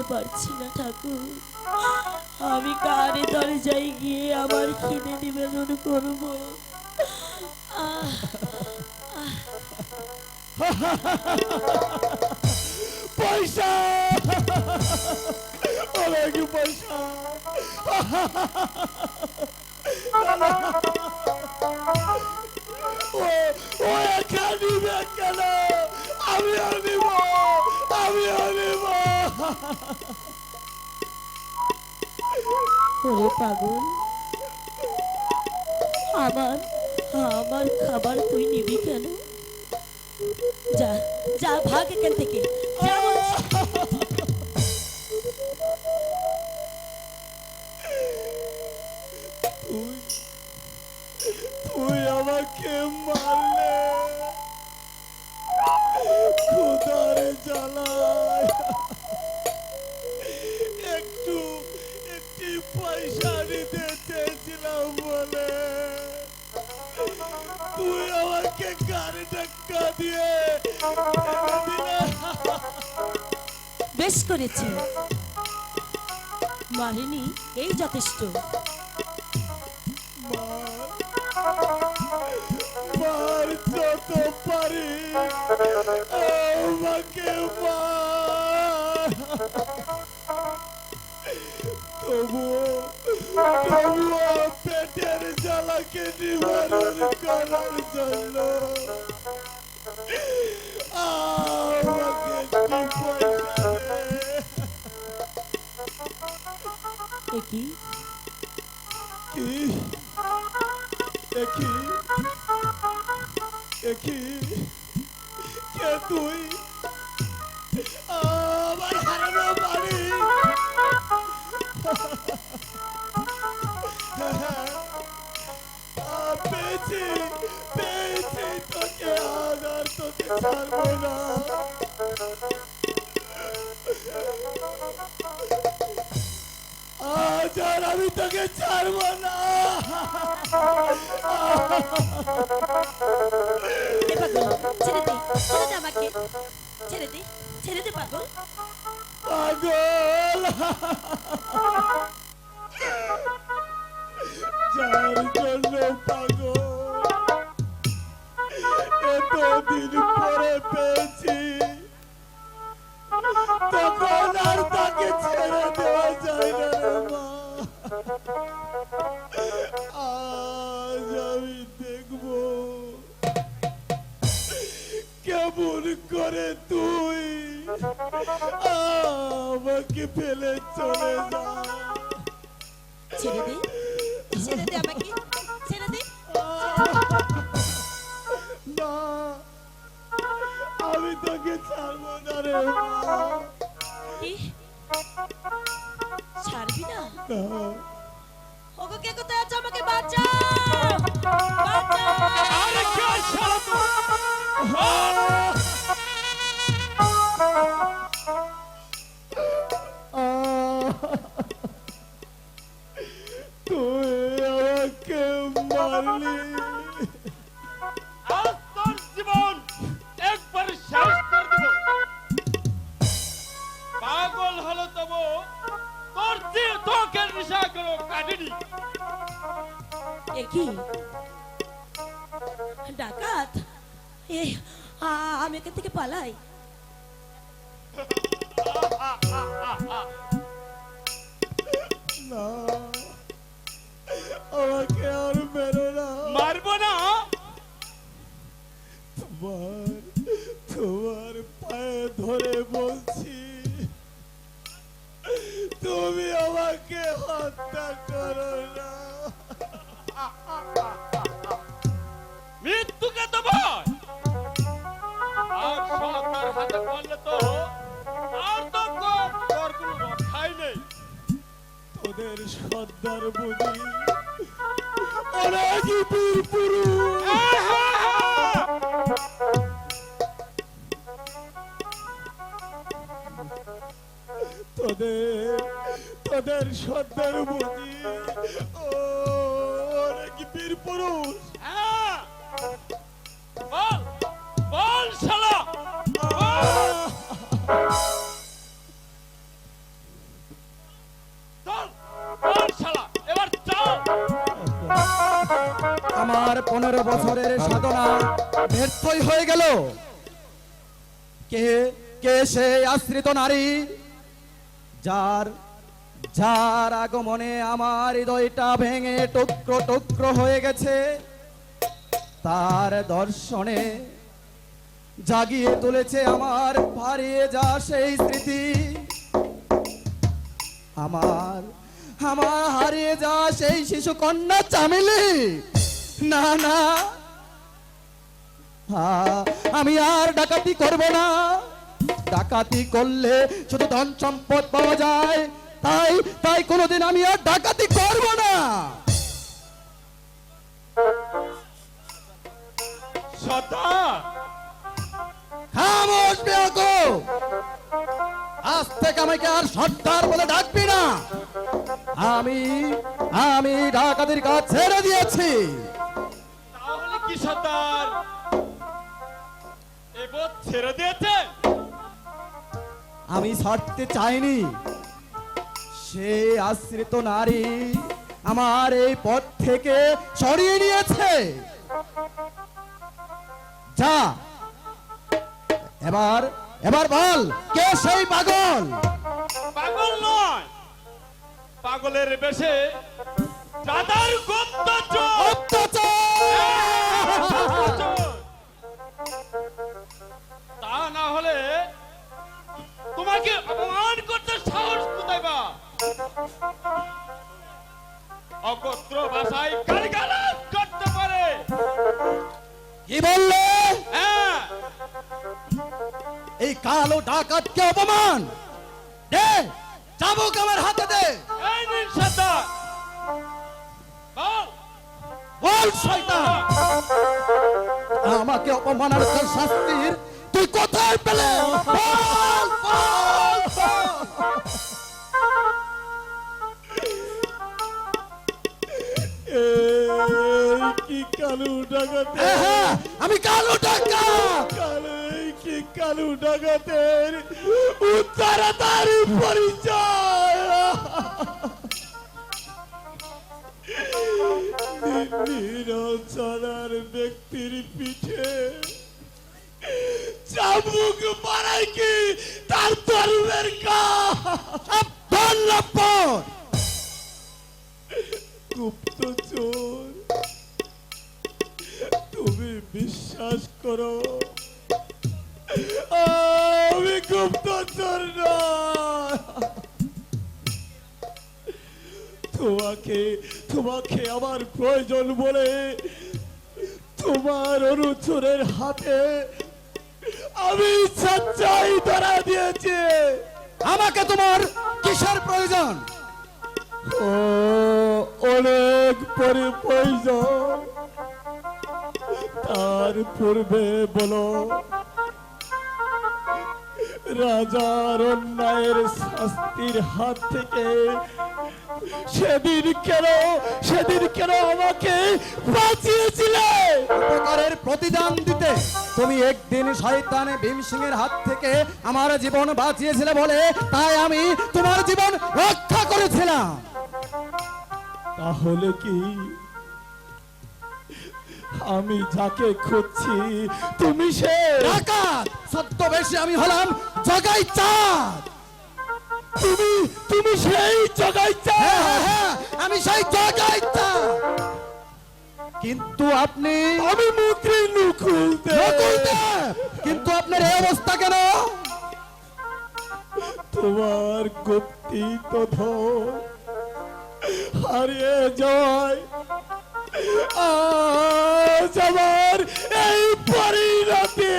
বলতে পারছি না ঠাকুর। আমি কারে দরজায় গিয়ে আমার খিদে নিবেদন করব? আহ, পয়সা, অনেক পয়সা। ও একা নিবে কেন? আমি আনিব, আমি আনিব। ওরে পাগল, আমার আমার খাবার তুই নিবি কেন? যা যা, ভাগ এখান থেকে, যা বলছি। তুই আমাকে মারলে খোদার জ্বালায় একটি পয়সা নিতে চেয়েছিলাম বলে তুই আমাকে গাড়ি ধাক্কা দিয়ে ফেলে দিলে। বেশ করেছি, মারিনি, এই যথেষ্ট। মার যত পারি আমাকে মার, তবুও পেটের জ্বালাকে নিবারণ করার জন্য আমাকে একটি পয়সা দে। একই কি একই একই কে তুই? আমার হারানো বাড়ি পেয়েছি, পেয়েছি তোকে, আজ আর তোকে ছাড়বো না। আজ আর আমি তোকে ছাড়বো না। এ পাগল, ছেড়ে দে, ছেড়ে দে আমাকে, ছেড়ে দে, ছেড়ে দে পাগল। পাগল, যার জন্য পাগল এতদিন পরে পেয়েছি, তখন আর তাকে ছেড়ে দেওয়া যায় না রে মা। আজ আমি দেখব কেমন করে তুই আমাকে ফেলে চলে যা। ছেড়ে দে, ছেড়ে দে আমাকে, ছেড়ে দে। না, আমি তোকে ছাড়বো না রে মা। কি? ছাড়বি না? না। ওগো, কে কোথায় আছো? আমাকে বাঁচাও, বাঁচাও। আরে কে শালা তুই? তুই আমাকে মারলি, আজ তোর জীবন একবার শেষ করে দিব। পাগল হলো তবু তোর তোকে নেশা করো কাটেনি। একই ডাকাত, এ আমি এখান থেকে পালাই। না, আমাকে আর মেরো না। মারবো না। তোমার পায়ে ধরে বলছি, তুমি আমাকে হত্যা করো না। মৃত্যুকে তো ভয়, আর সরকার হাতে পড়লে তো আর তো তোর কোনো রক্ষাই নেই। তোদের সর্দার বুঝি অনেক বীর পুরুষ। তোদের সর্দার বুঝি অনেক বীর পুরুষ। হ্যাঁ, বল বল শালা, বল। 15 বছরের সাধনা ব্যর্থই হয়ে গেল। কে কে সেই আশ্রিত নারী যার যার আগমনে আমার হৃদয়টা ভেঙে টুকরো টুকরো হয়ে গেছে? তার দর্শনে জাগিয়ে তুলেছে আমার হারিয়ে যা সেই স্মৃতি, আমার আমার হারিয়ে যা সেই শিশু কন্যা চামেলি। না না, আমি আর ডাকাতি করব না। ডাকাতি করলে শুধু ধন সম্পদ পাওয়া যায়, তাই তাই কোনোদিন আমি আর ডাকাতি করব না। সর্দার, খামোশ বেয়াকুব, আজ থেকে আমাকে আর সর্দার বলে ডাকবি না। আমি আমি ডাকাতির কাজ ছেড়ে দিয়েছি। তাহলে কি সর্দার এ বোধ ছেড়ে দিয়েছে? আমি ছাড়তে চাইনি। সে আশ্রিত নারী আমার এই পথ থেকে সরিয়ে নিয়েছে। যা, এবার এবার বল, কে সেই পাগল? পাগল নয়, পাগলের বেশে দাদার গুপ্তচর। অত্যাচার! তা না হলে তোমাকে অপমান করতে সাহস কোথায় বা? অগোত্র ভাষায় গালিগালাজ করতে পারে। কি বললে? হ্যাঁ, এই কালো ডাকাতকে অপমান? দে, চাবুক আমার হাতে দে। এই নিন সর্দার, বল। বল শয়তান, আমাকে অপমানের শাস্তির তুই কোথায় পেলে? বল, বল, বল। কি কালু ডাকাতে, হ্যাঁ, আমি কালো ডাকাত। কি কালু ডাকাতের উত্তরাতারি পরিচয়। নিরঞ্জনার ব্যক্তির পিঠে চাবুক মারাই কি তার তরুণের সাবধান লম্পট। গুপ্তচর, তুমি বিশ্বাস করো আমি গুপ্তচর নয়। তোমাকে তোমাকে আমার প্রয়োজন বলে তোমার অনুচরের হাতে আমি সচ্চাই ধরা দিয়েছি। আমাকে তোমার কিসের প্রয়োজন? ও অনেক পরে প্রয়োজন। তার পূর্বে বলো, রাজার অন্যায়ের শাস্তির হাত থেকে সেদিন কেন আমাকে বাঁচিয়েছিলে? উপকারের প্রতিদান দিতে তুমি একদিন শয়তান ভীম সিংহের হাত থেকে আমার জীবন বাঁচিয়েছিলে বলে তাই আমি তোমার জীবন রক্ষা করেছিলাম। তাহলে কি আমি যাকে খুঁজছি তুমি সে? ডাকাত ছদ্মবেশে আমি হলাম জগাই চাঁদ। তুমি সেই জগাই চাঁদ? হ্যাঁ, হ্যাঁ, হ্যাঁ, আমি সেই জগাই চাঁদ। কিন্তু আপনি আমি মুখে নুকুলতে নকুলদেব, কিন্তু আপনার এই অবস্থা কেন? তোমার গুপ্তিত ধন হারিয়ে যায় আজ আমার এই পরিণতি।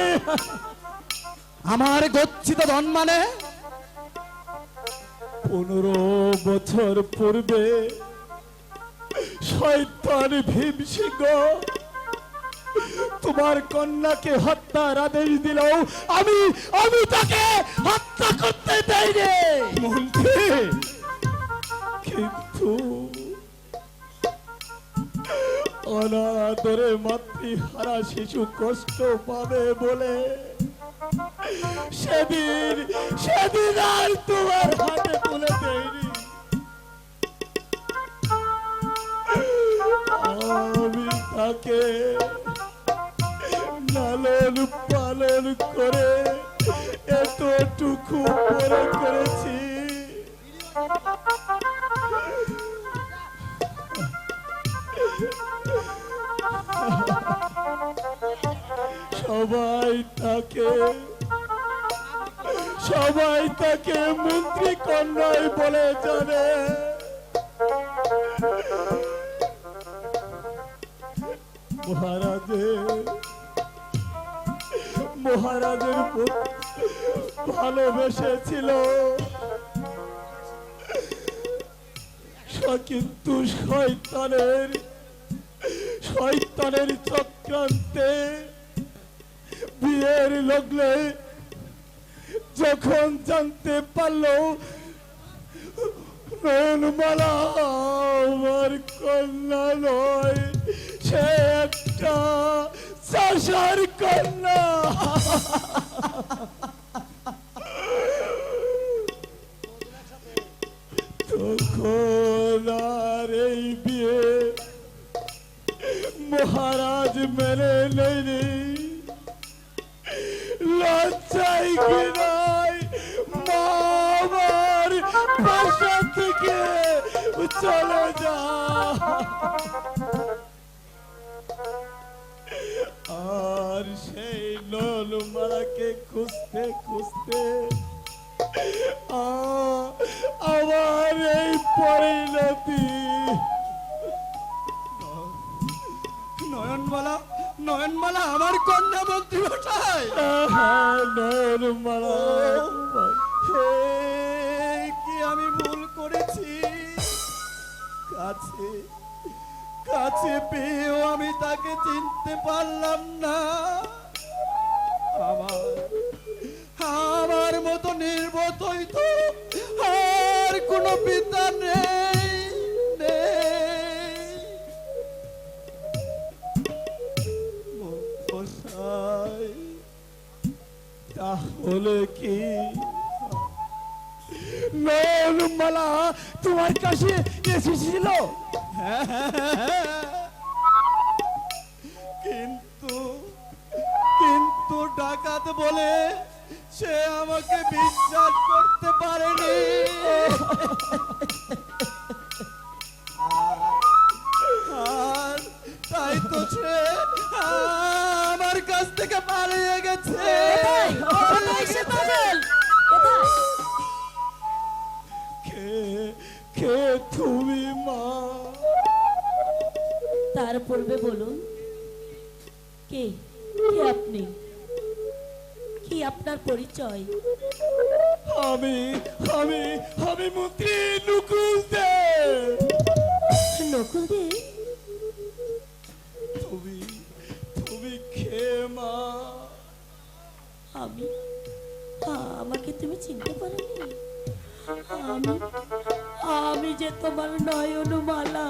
আমার গচ্ছিত ধন মানে? 15 বছর পূর্বে শয়তান ভীম সিংহ তোমার কন্যাকে হত্যার আদেশ দিলেও আমি তাকে হত্যা করতে দেইনি মন্ত্রী। কিন্তু অনাদরে মাতৃহারা শিশু কষ্ট পাবে বলে সেদিন আর তোমার হাতে তুলে দেয়নি। আমি তাকে লালন পালন করে এতটুকু বড় করেছি। সবাই তাকে মন্ত্রী কন্যাই বলে জানে। মহারাজের ভালোবেসেছিল, কিন্তু শয়তানের চক্রান্তে বিয়ের লগ্নে যখন জানতে পারলো নয়নমালা আমার কন্যা নয়, সে একটা চাষার কন্যা, তখন আর এই বিয়ে মহারাজ মেনে নেয়নি। লজ্জায় কি নাই মা আমার বাসা থেকে চলে যা। আর সেই নলমালাকে খুঁজতে খুঁজতে আমার এই পরিণতি। নয়নমালা আমার কন্যা মন্ত্রী মশাই। নয়নমালা, কি আমি ভুল করেছি? কাছে পেয়েও আমি তাকে চিনতে পারলাম না। আমার মতো নির্বোধই তো আর কোনো পিতা নেই। তাহলে কি নয়নমালা তোমার কাছে এসেছিল? কিন্তু ডাকাত বলে সে আমাকে বিশ্বাস করতে পারেনি। আর তাই তো সে আমার কাছ থেকে পালিয়ে গেছে। কে তুমি মা? তার পূর্বে বলুন, কে আপনি? কি আপনার পরিচয়? আমি মন্ত্রী নকুল দে। নকুল দে? তুমি কে মা? আমাকে তুমি চিনতে পারোনি? আমি যে তোমার নয়নমালা।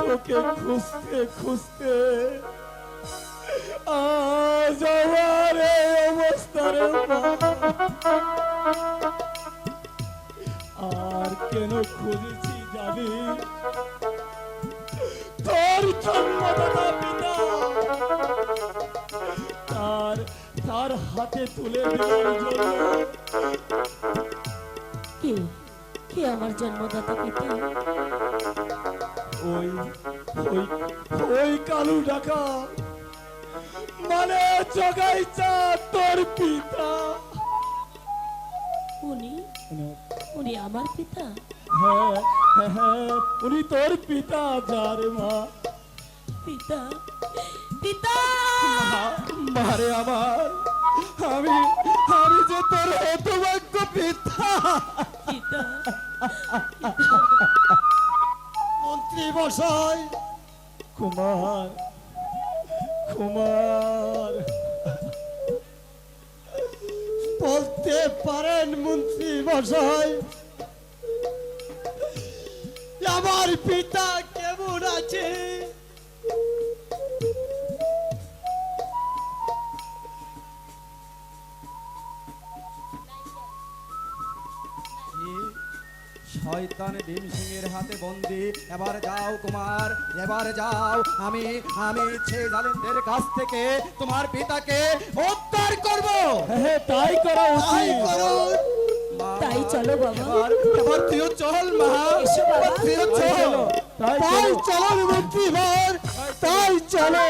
তোকে খুঁজতে খুঁজতে আজ আমার এই অবস্থা রে মা। আর কেন খুঁজেছি জানি? তোর জন্মদাতা পিতা তার হাতে তুলে দেওয়ার জন্য। কে আমার জন্মদাতা পিতা? ওই কালু ডাকা, মানে জগাইছা তোর পিতা। উনি আমার পিতা? হ্যাঁ, উনি তোর পিতা। যারে মা পিতা মারে আমার, আমি যে তোর হতভাগ্য পিতা। মন্ত্রী মশাই, কুমার বলতে পারেন মন্ত্রী মশাই, আমার পিতা কেমন আছে? সুলতান ভীম সিংহের হাতে বন্দি। এবার যাও কুমার, এবার যাও। আমি সেই জালিমদের কাছ থেকে তোমার পিতাকে উদ্ধার করব। হ্যাঁ তাই করা তাই উচিত। করো। মা, তাই চলো বাবা। এবার তুইও চল মা, এসো বাবা। এবার তুইও তাই চল। চলো, তাই তাই চলো। চলো মন্ত্রী, তাই চলো।